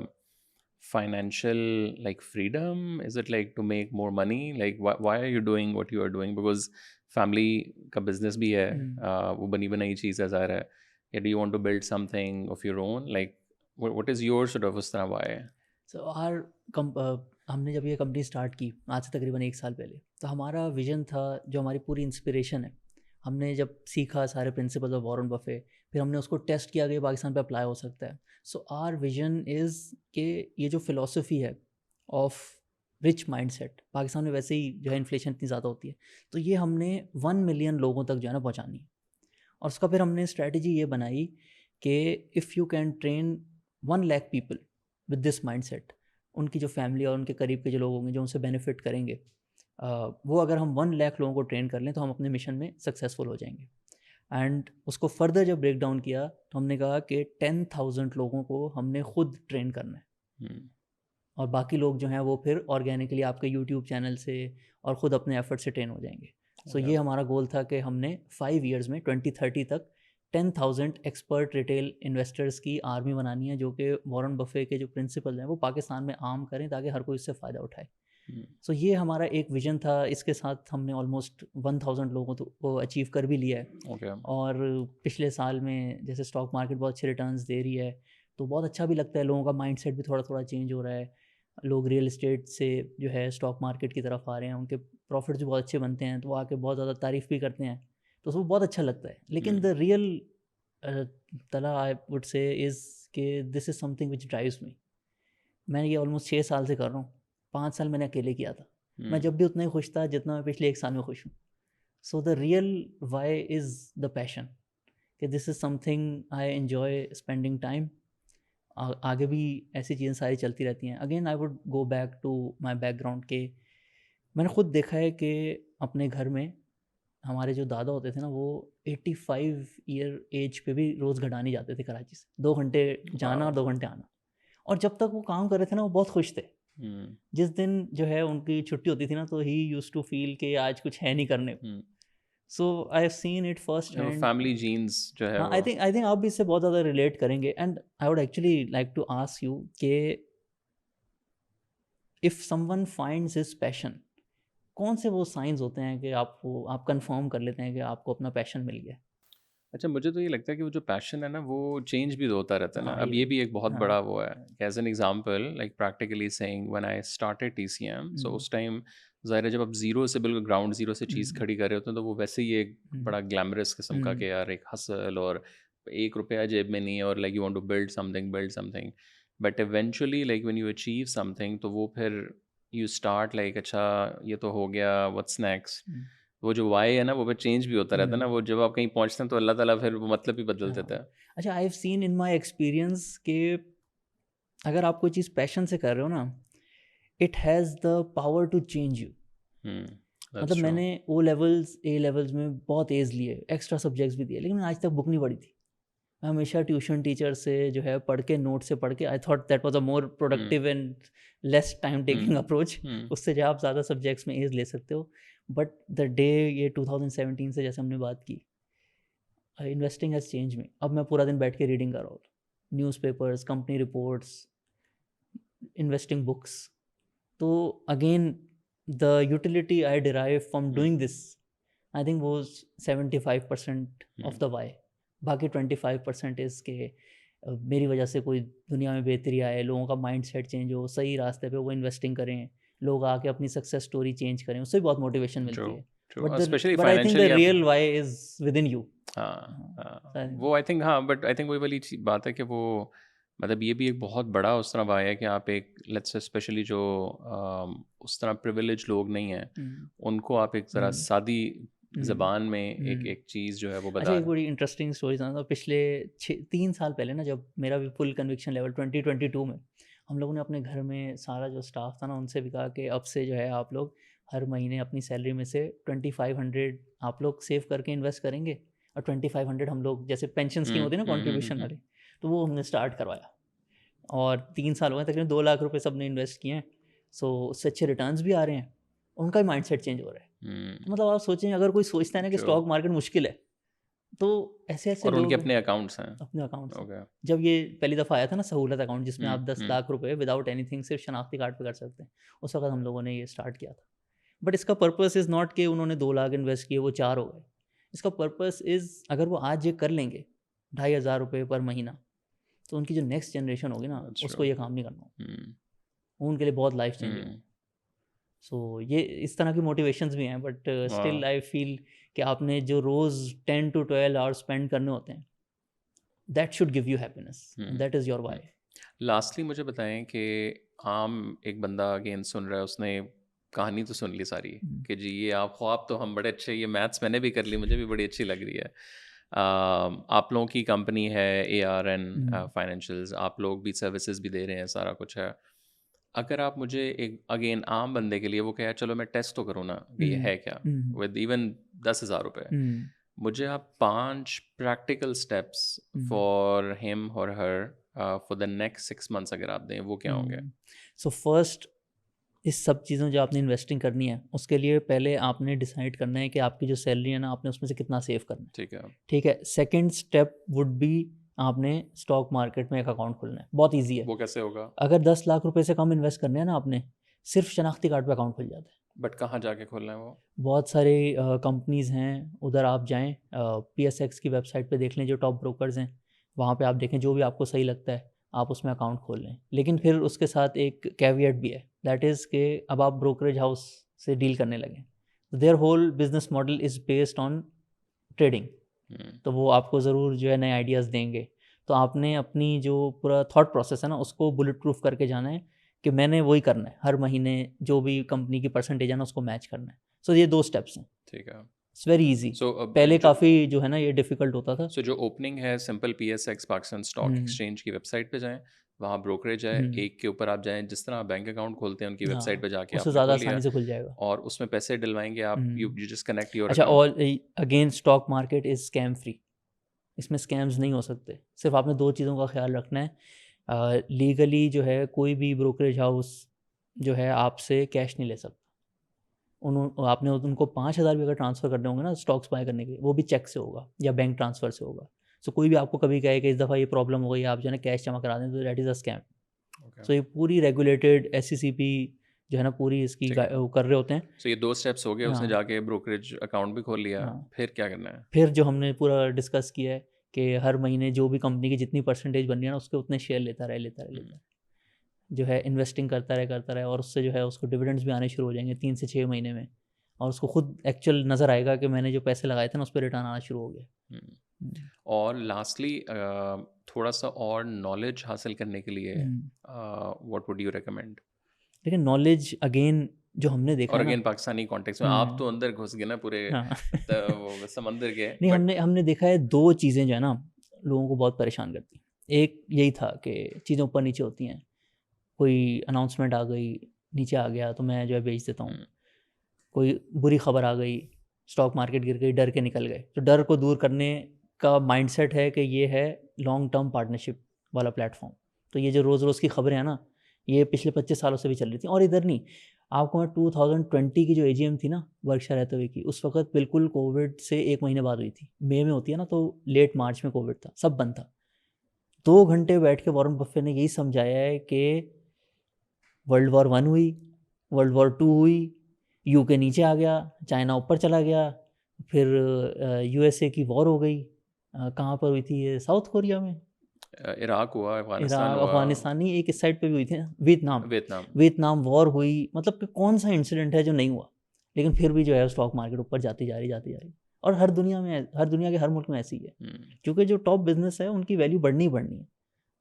Speaker 1: financial like freedom? Is it like to make more money? Like why are you doing what you are doing? Because family का business भी है,
Speaker 2: हुँ।
Speaker 1: वो बनी बनाई चीज़ है ज़ाहिर है, या do you want to build something of your own? Like what is your sort of उस तरह why?
Speaker 2: सो हमने जब ये कंपनी स्टार्ट की आज से तकरीबन 1 साल पहले, तो हमारा विजन था, जो हमारी पूरी इंस्पिरेशन है, हमने जब सीखा सारे प्रिंसिपल्स ऑफ वॉरेन बफे, फिर हमने उसको टेस्ट किया कि पाकिस्तान पे अप्लाई हो सकता है। सो आर विजन इज़ कि ये जो फ़िलॉसफी है ऑफ रिच माइंडसेट, पाकिस्तान में वैसे ही जो है इन्फ्लेशन इतनी ज़्यादा होती है, तो ये हमने 1 मिलियन लोगों तक जो है ना पहुँचानी है। और उसका फिर हमने स्ट्रैटेजी ये बनाई कि if you can train 1 lakh people with this mindset, उनकी जो फैमिली और उनके करीब के जो लोग होंगे जो उनसे बेनिफिट करेंगे, वो अगर हम 1 लाख लोगों को ट्रेन कर लें तो हम अपने मिशन में सक्सेसफुल हो जाएंगे। एंड उसको फर्दर जब ब्रेक डाउन किया तो हमने कहा कि 10,000 लोगों को हमने खुद ट्रेन करना है, और बाकी लोग जो हैं वो फिर ऑर्गेनिकली आपके यूट्यूब चैनल से और ख़ुद अपने एफर्ट से ट्रेन हो जाएंगे। सो ये हमारा गोल था कि हमने 5 ईयर्स में 2030 तक 10,000 एक्सपर्ट रिटेल इन्वेस्टर्स की आर्मी बनानी है, जो कि वॉरेन बफे के जो प्रिंसिपल हैं वो पाकिस्तान में आम करें ताकि हर कोई इससे फ़ायदा उठाए। सो ये हमारा एक विजन था। इसके साथ हमने ऑलमोस्ट 1,000 लोगों को अचीव कर भी लिया है। और पिछले साल में जैसे स्टॉक मार्केट बहुत अच्छे रिटर्न्स दे रही है, तो बहुत अच्छा भी लगता है, लोगों का माइंडसेट भी थोड़ा थोड़ा चेंज हो रहा है। लोग रियल एस्टेट से जो है स्टॉक मार्केट की तरफ आ रहे हैं, उनके प्रॉफिट्स भी बहुत अच्छे बनते हैं, तो वो आके बहुत ज़्यादा तारीफ़ भी करते हैं, तो उसको बहुत अच्छा लगता है। लेकिन द रियल तला आई वुड से इज़ कि this is something which drives me. मैं ये ऑलमोस्ट 6 साल से कर रहा हूँ। 5 साल मैंने अकेले किया था। मैं जब भी उतना ही खुश था जितना मैं पिछले 1 साल में खुश हूँ। So the real why is the passion, कि this is something I enjoy spending time. आगे भी ऐसी चीज़ें सारी चलती रहती हैं। Again I would go back to my background, के मैंने खुद देखा है कि अपने घर में हमारे जो दादा होते थे ना, वो 85 ईयर एज पे भी रोज़ घटाने जाते थे कराची से, 2 घंटे जाना और 2 घंटे आना। और जब तक वो काम कर रहे थे ना, वो बहुत खुश थे। जिस दिन जो है उनकी छुट्टी होती थी ना, तो ही यूज्ड टू फील कि आज कुछ है नहीं करने को। So I have seen it first hand.
Speaker 1: Family genes जो है
Speaker 2: हाँ, आई थिंक आप भी इससे बहुत ज़्यादा रिलेट करेंगे। And I would actually like to ask you कि if someone finds his passion, कौन से वो साइंस होते हैं कि आप कंफर्म कर लेते हैं कि आपको अपना पैशन मिल गया?
Speaker 1: अच्छा, मुझे तो ये लगता है कि वो जो पैशन है ना, वो चेंज भी होता रहता है ना।
Speaker 2: हाँ,
Speaker 1: अब ये भी एक बहुत बड़ा
Speaker 2: हाँ।
Speaker 1: वो है। As an example, like practically saying, when I started TCM, so उस टाइम ज़ाहिर है जब आप ज़ीरो से, बिल्कुल ग्राउंड ज़ीरो से चीज़ खड़ी कर रहे होते हैं, तो वो वैसे ही एक बड़ा ग्लैमरस किस्म का कि यार एक हसल, और 1 रुपया जेब में नहीं है, और like you want to build something. But eventually like when you achieve something, तो वो फिर यू स्टार्ट लाइक अच्छा ये तो हो गया, व्हाट्स नेक्स्ट। वो जो वाई है ना, वो फिर चेंज भी होता रहता है ना। वो जब आप कहीं पहुँचते हैं तो अल्लाह ताला फिर वो मतलब भी बदल देता है।
Speaker 2: अच्छा, आई have seen in my experience कि अगर आप कोई चीज़ पैशन से कर रहे हो ना, it has the power to change you. मतलब मैंने ओ लेवल्स, ए लेवल्स में बहुत एज लिए, एक्स्ट्रा सब्जेक्ट्स भी दिए, लेकिन मैंने आज तक बुक नहीं पढ़ी थी। मैं हमेशा ट्यूशन टीचर से जो है पढ़ के, नोट से पढ़ के, I thought that was a more productive and less time taking approach. उससे जो आप ज़्यादा सब्जेक्ट्स में एज ले सकते हो। बट द डे ये 2017 से जैसे हमने बात की, इन्वेस्टिंग हैज़ चेंज मी। अब मैं पूरा दिन बैठ के रीडिंग कर रहा हूँ, newspapers, company reports, investing books. तो again the utility I derive from doing this, I think वो 75% ऑफ द वाई। बाकी 25% इज़ के मेरी वजह से कोई दुनिया में बेहतरी आए, लोगों का माइंड सेट चेंज हो, सही रास्ते पे वो इन्वेस्टिंग करें, लोग आके अपनी सक्सेस स्टोरी चेंज करें, उससे भी बहुत मोटिवेशन मिलती है। But I think the real why is within you.
Speaker 1: वो आई थिंक, हाँ, बट आई थिंक वही वाली बात है कि वो मतलब ये भी एक बहुत बड़ा उस तरह वाई है कि आप एक लेट्स से स्पेशली जो उस तरह प्रिविलेज लोग नहीं हैं, उनको आप एक ज़रा सादी ज़बान में एक चीज़ जो है वो बता
Speaker 2: अच्छा,
Speaker 1: रहे
Speaker 2: एक
Speaker 1: हैं।
Speaker 2: बड़ी इंटरेस्टिंग स्टोरी था। पिछले 3 साल पहले ना, जब मेरा भी फुल कन्विक्शन लेवल 2022 में, हम लोगों ने अपने घर में सारा जो स्टाफ था ना, उनसे भी कहा कि अब से जो है आप लोग हर महीने अपनी सैलरी में से 2500 आप लोग सेव करके इन्वेस्ट करेंगे, और 2500 हम लोग, जैसे पेंशन स्कीम होती है ना कॉन्ट्रीब्यूशन वाली, तो वो हमने स्टार्ट करवाया। और 3 साल हो गए, तकरीबन 2 लाख रुपए सबने इन्वेस्ट किए हैं। सो उससे अच्छे रिटर्न्स भी आ रहे हैं, उनका भी माइंडसेट चेंज हो रहा है। तो मतलब आप सोचें, अगर कोई सोचता है ना कि स्टॉक मार्केट मुश्किल है, तो ऐसे
Speaker 1: और
Speaker 2: लोग,
Speaker 1: उनके अपने अकाउंट्स हैं,
Speaker 2: अपने अकाउंट्स
Speaker 1: हो गया।
Speaker 2: जब ये पहली दफ़ा आया था ना सहूलत अकाउंट, जिसमें आप 10 लाख रुपए विदाउट एनीथिंग सिर्फ शनाख्ती कार्ड पे कर सकते हैं, उस वक्त हम लोगों ने ये स्टार्ट किया था। बट इसका पर्पस इज़ नॉट कि उन्होंने 2 लाख इन्वेस्ट किए वो 4 हो गए। इसका पर्पस इज़, अगर वो आज ये कर लेंगे 2500 रुपये पर महीना, तो उनकी जो नेक्स्ट जनरेशन होगी ना,
Speaker 1: That's
Speaker 2: उसको
Speaker 1: true.
Speaker 2: ये काम नहीं करना होगा।
Speaker 1: Hmm.
Speaker 2: वो उनके लिए बहुत लाइफ चेंजिंग है।
Speaker 1: Hmm.
Speaker 2: सो ये इस तरह की मोटिवेशंस भी हैं, but still
Speaker 1: Wow.
Speaker 2: I feel कि आपने जो रोज़ 10 to 12 आवर्स स्पेंड करने होते हैं, that should give you happiness and
Speaker 1: Hmm.
Speaker 2: That is your
Speaker 1: Hmm.
Speaker 2: Why.
Speaker 1: Lastly मुझे बताएं कि आम एक बंदा अगेन सुन रहा है, उसने कहानी तो सुन ली सारी कि जी ये आप ख्वाब तो हम बड़े अच्छे, ये मैथ्स मैंने भी कर ली, मुझे भी बड़ी अच्छी लग रही है। आप लोगों की कंपनी है ARN फाइनेंशियल्स, आप लोग भी सर्विसेज भी दे रहे हैं, सारा कुछ है। अगर आप मुझे एक अगेन आम बंदे के लिए वो कहे चलो मैं टेस्ट तो करूँ ना कि ये है क्या, विद इवन 10,000 रुपये, मुझे आप 5 प्रैक्टिकल स्टेप्स फॉर हिम और her for the next 6 months अगर आप दें, वो क्या होंगे?
Speaker 2: सो फर्स्ट, इस सब चीज़ों जो आपने इन्वेस्टिंग करनी है, उसके लिए पहले आपने डिसाइड करना है कि आपकी जो सैलरी है ना, आपने उसमें से कितना सेव करना है।
Speaker 1: ठीक है।
Speaker 2: ठीक है। सेकंड स्टेप वुड बी, आपने स्टॉक मार्केट में एक अकाउंट खोलना है। बहुत ईजी है।
Speaker 1: वो कैसे होगा?
Speaker 2: अगर 10 लाख रुपए से कम इन्वेस्ट करने हैं ना आपने, सिर्फ शनाख्ती कार्ड पे अकाउंट खुल जाता है।
Speaker 1: बट कहाँ जाके खोलना है वो?
Speaker 2: बहुत सारे कंपनीज़ हैं, उधर आप जाएं, PSX की वेबसाइट पे देख लें, जो टॉप ब्रोकर्स हैं वहाँ पे आप देखें, जो भी आपको सही लगता है आप उसमें अकाउंट खोल लें। लेकिन फिर उसके साथ एक कैविएट भी है, दैट इज़ कि अब आप ब्रोकरेज हाउस से डील करने लगें, their whole business model is based on trading. तो वो आपको ज़रूर जो है नए आइडियाज़ देंगे। तो आपने अपनी जो पूरा थॉट प्रोसेस है ना, उसको बुलेट प्रूफ करके जाना है कि मैंने वही करना है, हर महीने जो भी कंपनी की परसेंटेज है ना, उसको मैच करना है। सो ये 2 स्टेप्स हैं।
Speaker 1: ठीक है।
Speaker 2: It's very easy.
Speaker 1: सो
Speaker 2: पहले
Speaker 1: जो
Speaker 2: काफ़ी जो है ना ये डिफ़िकल्ट होता था।
Speaker 1: सो जो ओपनिंग है, सिंपल PSX पाकिस्तान स्टॉक
Speaker 2: हुँ,
Speaker 1: एक्सचेंज की वेबसाइट पे जाएं, वहाँ ब्रोकरेज है,
Speaker 2: हुँ,
Speaker 1: एक के ऊपर आप जाएं, जिस तरह आप बैंक अकाउंट खोलते हैं उनकी वेबसाइट
Speaker 2: हाँ,
Speaker 1: पे जाके
Speaker 2: उससे
Speaker 1: आपने
Speaker 2: ज़्यादा
Speaker 1: खोल
Speaker 2: आसानी
Speaker 1: लिया,
Speaker 2: से खुल जाएगा।
Speaker 1: और उसमें पैसे डलवाएंगे आप, you
Speaker 2: hmm.
Speaker 1: You just connect your
Speaker 2: अच्छा,
Speaker 1: अकाउंट।
Speaker 2: और again stock market is scam free. इसमें स्कैम्स नहीं हो सकते। सिर्फ़ आपने 2 चीज़ों का ख़्याल रखना है। लीगली जो है कोई भी ब्रोकरेज हाउस जो है आपसे कैश नहीं ले सकता। आपने उनको 5,000 भी अगर ट्रांसफ़र करने होंगे ना स्टॉक्स बाय करने के लिए, वो भी चेक से होगा या बैंक ट्रांसफ़र से होगा। सो कोई भी आपको कभी कहे कि इस दफ़ा ये प्रॉब्लम हो गई, आप जो है ना कैश जमा करा दें, तो that is a scam.
Speaker 1: Okay,
Speaker 2: so ये पूरी रेगुलेटेड SECP जो है ना पूरी इसकी
Speaker 1: ठीक है।
Speaker 2: वो कर रहे होते हैं।
Speaker 1: सो ये 2 स्टेप्स हो गए, उसने
Speaker 2: हाँ,
Speaker 1: जाके ब्रोकरेज अकाउंट भी खोल लिया,
Speaker 2: हाँ।
Speaker 1: फिर क्या करना है?
Speaker 2: फिर जो हमने पूरा डिस्कस किया है कि हर महीने जो भी कंपनी की जितनी परसेंटेज बन रही है ना, उसके उतने शेयर लेता रहे, लेता रहे,
Speaker 1: हुँ,
Speaker 2: लेता रहे। जो है इन्वेस्टिंग करता रहे, और उससे जो है उसको डिविडेंड्स भी आने शुरू हो जाएँगे 3 से 6 महीने में, और उसको खुद एक्चुअल नज़र आएगा कि मैंने जो पैसे लगाए थे ना, उस पे रिटर्न आना शुरू हो गया।
Speaker 1: हुँ।
Speaker 2: हुँ,
Speaker 1: और लास्टली थोड़ा-सा और नॉलेज हासिल करने के लिए
Speaker 2: हुँ।
Speaker 1: What would you recommend?
Speaker 2: लेकिन नॉलेज अगेन जो हमने देखा
Speaker 1: और
Speaker 2: है ना।
Speaker 1: अगेन पाकिस्तानी कॉन्टेक्स्ट में, आप तो
Speaker 2: हुँ,
Speaker 1: अंदर घुस गए ना पूरे
Speaker 2: हाँ।
Speaker 1: वो समंदर के,
Speaker 2: नहीं,
Speaker 1: बट
Speaker 2: हमने हमने देखा है 2 चीज़ें जो है ना, लोगों को बहुत परेशान करती हैं। एक यही था कि चीज़ें ऊपर-नीचे होती हैं। कोई अनाउंसमेंट आ गई, नीचे आ गया तो मैं जो है बेच देता हूँ।
Speaker 1: हुँ,
Speaker 2: कोई बुरी खबर आ गई, स्टॉक मार्केट गिर गई, डर के निकल गए। तो डर को दूर करने का माइंडसेट है कि ये है लॉन्ग टर्म पार्टनरशिप वाला प्लेटफ़ॉर्म। तो ये जो रोज़-रोज़ की खबरें हैं ना, ये पिछले 25 सालों से भी चल रही थी। और इधर नहीं, आपको मैं 2020 की जो AGM थी ना वर्कशा रहते की, उस वक़्त बिल्कुल कोविड से 1 महीने बाद हुई थी। मई में होती है ना, तो लेट मार्च में कोविड था, सब बंद था। 2 घंटे बैठ के वॉरेन बफे ने यही समझाया है कि वर्ल्ड वॉर 1 हुई, वर्ल्ड वॉर 2 हुई, यूके नीचे आ गया, चाइना ऊपर चला गया, फिर USA की वॉर हो गई। कहाँ पर हुई थी ये? साउथ कोरिया में?
Speaker 1: इराक हुआ, अफ़गानिस्तान
Speaker 2: इराक,
Speaker 1: हुआ,
Speaker 2: अफ़गानिस्तान नहीं, एक इस साइड पे भी हुई थी ना, वियतनाम।
Speaker 1: वियतनाम।
Speaker 2: वियतनाम वॉर हुई। मतलब कि कौन-सा इंसिडेंट है जो नहीं हुआ? लेकिन फिर भी जो है स्टॉक मार्केट ऊपर जाती जा रही, जाती जा रही। और हर दुनिया में, हर दुनिया के हर मुल्क में ऐसी ही है।
Speaker 1: हुँ,
Speaker 2: क्योंकि जो टॉप बिज़नेस है उनकी वैल्यू बढ़नी ही बढ़नी है।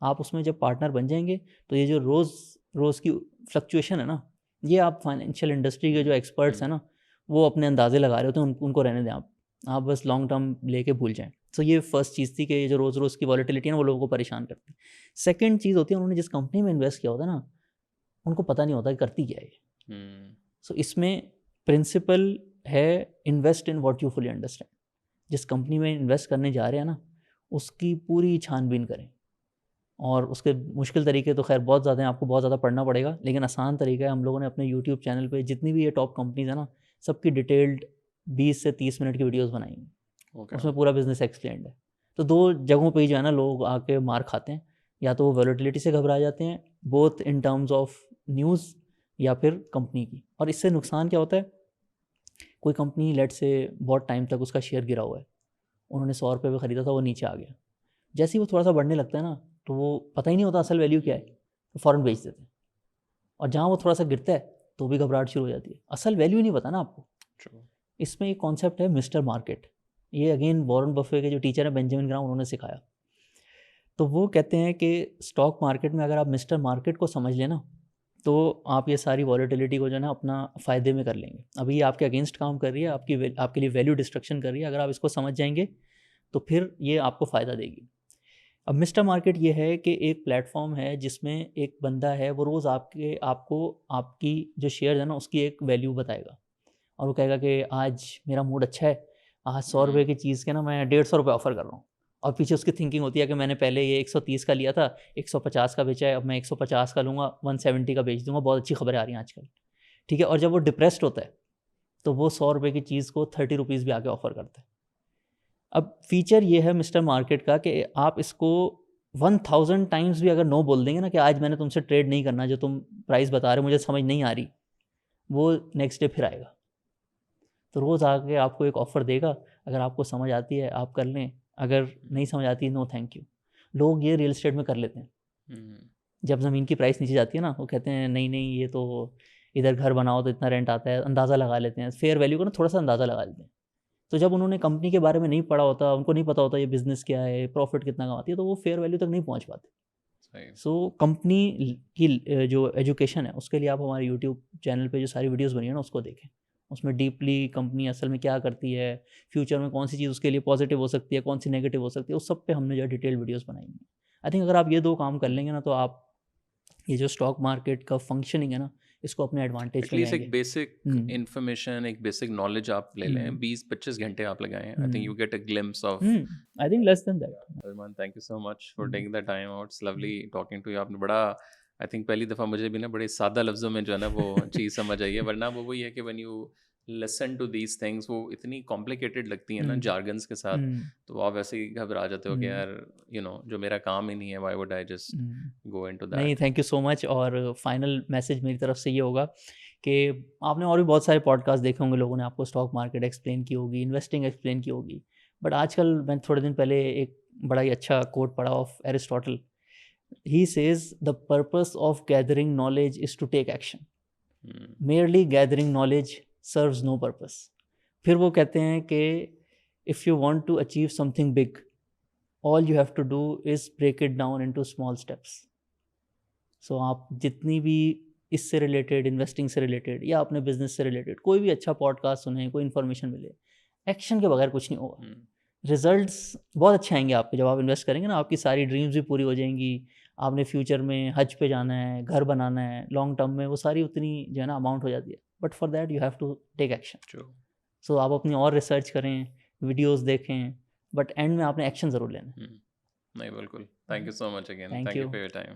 Speaker 2: आप उसमें जब पार्टनर बन जाएँगे, तो ये जो रोज़ की फ्लक्चुएशन है ना, ये आप फाइनेंशियल इंडस्ट्री के जो एक्सपर्ट्स
Speaker 1: हुँ,
Speaker 2: हैं ना, वो अपने अंदाज़े लगा रहे होते हैं, उनको रहने दें आप। आप बस लॉन्ग टर्म लेके भूल जाएँ। सो ये फर्स्ट चीज़ थी कि ये जो रोज़-रोज़ की वॉलेटिलिटी है ना, वो लोगों को परेशान करती है। सेकंड चीज़ होती है, उन्होंने जिस कंपनी में इन्वेस्ट किया होता है ना, उनको पता नहीं होता कि करती क्या है ये।
Speaker 1: हुँ,
Speaker 2: सो इसमें प्रिंसिपल है, invest in what you fully understand. जिस कंपनी में इन्वेस्ट करने जा रहे हैं ना, उसकी पूरी छानबीन करें। और उसके मुश्किल तरीके तो ख़ैर बहुत ज़्यादा हैं, आपको बहुत ज़्यादा पढ़ना पड़ेगा, लेकिन आसान तरीका है, हम लोगों ने अपने यूट्यूब चैनल पे जितनी भी ये टॉप कंपनीज़ है ना, सबकी डिटेल्ड 20 से 30 मिनट की वीडियोज़ बनाई हैं।
Speaker 1: ओके,
Speaker 2: उसमें पूरा बिज़नेस एक्सप्लेन्ड है। तो 2 जगहों पे ही जो है ना लोग आके मार खाते हैं, या तो वो वोलेटिलिटी से घबरा जाते हैं, both in terms of news या फिर कंपनी की। और इससे नुकसान क्या होता है, कोई कंपनी लेट्स से बहुत टाइम तक उसका शेयर गिरा हुआ है, उन्होंने ₹100 पे खरीदा था, वो नीचे आ गया। जैसे ही वो थोड़ा-सा बढ़ने लगता है ना, तो वो पता ही नहीं होता असल वैल्यू क्या है, तो फ़ौरन बेच देते हैं। और जहाँ वो थोड़ा सा गिरता है तो भी घबराहट शुरू हो जाती है, असल वैल्यू नहीं पता ना आपको।
Speaker 1: True.
Speaker 2: इसमें एक कॉन्सेप्ट है मिस्टर मार्केट, ये अगेन वॉरेन बफे के जो टीचर हैं बेंजामिन ग्राहम, उन्होंने सिखाया। तो वो कहते हैं कि स्टॉक मार्केट में अगर आप मिस्टर मार्केट को समझ लेना तो आप ये सारी वॉलेटिलिटी को जो है ना अपना फ़ायदे में कर लेंगे। अभी ये आपके अगेंस्ट काम कर रही है, आपके लिए वैल्यू डिस्ट्रक्शन कर रही है, अगर आप इसको समझ जाएंगे तो फिर ये आपको फ़ायदा देगी। अब मिस्टर मार्केट ये है कि एक प्लेटफॉर्म है जिसमें एक बंदा है, वो रोज़ आपको आपकी जो शेयर है ना उसकी एक वैल्यू बताएगा, और वो कहेगा कि आज मेरा मूड अच्छा है, आज 100 रुपये की चीज़ के ना मैं 150 रुपये ऑफ़र कर रहा हूँ। और पीछे उसकी थिंकिंग होती है कि मैंने पहले ये 130 का लिया था, 150 का बेचा है, अब मैं 150 का लूँगा, 170 का बेच दूँगा, बहुत अच्छी खबरें आ रही हैं आजकल, ठीक है। और जब वो डिप्रेस्ड होता है तो वो 100 रुपये की चीज़ को 30 रुपीज़ भी आके ऑफ़र करता है। अब फीचर ये है मिस्टर मार्केट का कि आप इसको 1000 टाइम्स भी अगर नो बोल देंगे ना कि आज मैंने तुमसे ट्रेड नहीं करना, जो तुम प्राइस बता रहे हो मुझे समझ नहीं आ रही, वो नेक्स्ट डे फिर आएगा। तो रोज़ आके आपको एक ऑफ़र देगा, अगर आपको समझ आती है आप कर लें, अगर नहीं समझ आती नो थैंक यू। लोग ये रियल एस्टेट में कर लेते हैं। जब ज़मीन की प्राइस नीचे जाती है ना, वो कहते हैं नहीं नहीं ये तो इधर घर बनाओ तो इतना रेंट आता है, अंदाज़ा लगा लेते हैं, फेयर वैल्यू का ना थोड़ा सा अंदाज़ा लगा लेते हैं। तो जब उन्होंने कंपनी के बारे में नहीं पढ़ा होता, उनको नहीं पता होता ये बिज़नेस क्या है, प्रॉफिट कितना कमाती है, तो वो फेयर वैल्यू तक नहीं पहुंच पाते। सो कंपनी की जो एजुकेशन है उसके लिए आप हमारे यूट्यूब चैनल पे जो सारी वीडियोस बनी है ना उसको देखें। उसमें डीपली कंपनी असल में क्या करती है, फ्यूचर में कौन सी चीज़ उसके लिए पॉजिटिव हो सकती है, कौन सी नेगेटिव हो सकती है, उस सब पे हमने जो है डिटेल वीडियोस बनाई हैं। आई थिंक अगर आप ये 2 काम कर लेंगे ना तो आप ये जो स्टॉक मार्केट का फंक्शनिंग है ना इसको अपने एडवांटेज में
Speaker 1: एटलीस्ट एक
Speaker 2: लेंगे।
Speaker 1: बेसिक इन्फॉर्मेशन, एक बेसिक नॉलेज आप ले लें, 20-25 घंटे आप लगाएं, I think you get a glimpse of.
Speaker 2: I think less than that.
Speaker 1: Arman, thank you so much for taking the time out, it's lovely talking to you. आपने बड़ा, आई थिंक पहली दफ़ा मुझे भी ना बड़े सादा लफ्ज़ों में जो है ना वो चीज़ समझ आई है, वरना वो वही है कि when you listen to these things वो इतनी कॉम्प्लिकेटेड लगती हैं ना जार्गन्स के साथ, तो आप वैसे ही घबरा जाते हो कि यार जो मेरा काम ही नहीं है, why would I just go into that.
Speaker 2: नहीं, थैंक यू सो मच। और फाइनल मैसेज मेरी तरफ से ये होगा कि आपने और भी बहुत सारे पॉडकास्ट देखे होंगे, लोगों ने आपको स्टॉक मार्केट एक्सप्लेन की होगी, इन्वेस्टिंग एक्सप्लेन की होगी, बट आजकल मैं थोड़े दिन पहले एक बड़ा ही अच्छा कोट पढ़ा of Aristotle. He says the purpose of gathering knowledge is to take action, merely gathering knowledge serves no purpose. फिर वो कहते हैं कि if you want to achieve something big, all you have to do is break it down into small steps. So आप जितनी भी इससे related, investing से रिलेटेड या अपने बिजनेस से रिलेटेड कोई भी अच्छा पॉडकास्ट सुने, कोई इन्फॉर्मेशन मिले, एक्शन के बगैर कुछ नहीं होगा। रिजल्ट्स बहुत अच्छे आएंगे आपके, जब आप इन्वेस्ट करेंगे ना आपकी सारी ड्रीम्स भी पूरी हो जाएंगी। आपने फ्यूचर में हज पे जाना है, घर बनाना है, लॉन्ग टर्म में वो सारी उतनी जो है ना अमाउंट हो जाती है, but for that you have to take action. So आप अपनी और रिसर्च करें, वीडियोस देखें, बट एंड में आपने एक्शन ज़रूर लेना है।
Speaker 1: नहीं, बिल्कुल। Thank you so much again,
Speaker 2: thank
Speaker 1: thank you
Speaker 2: you.
Speaker 1: For your time.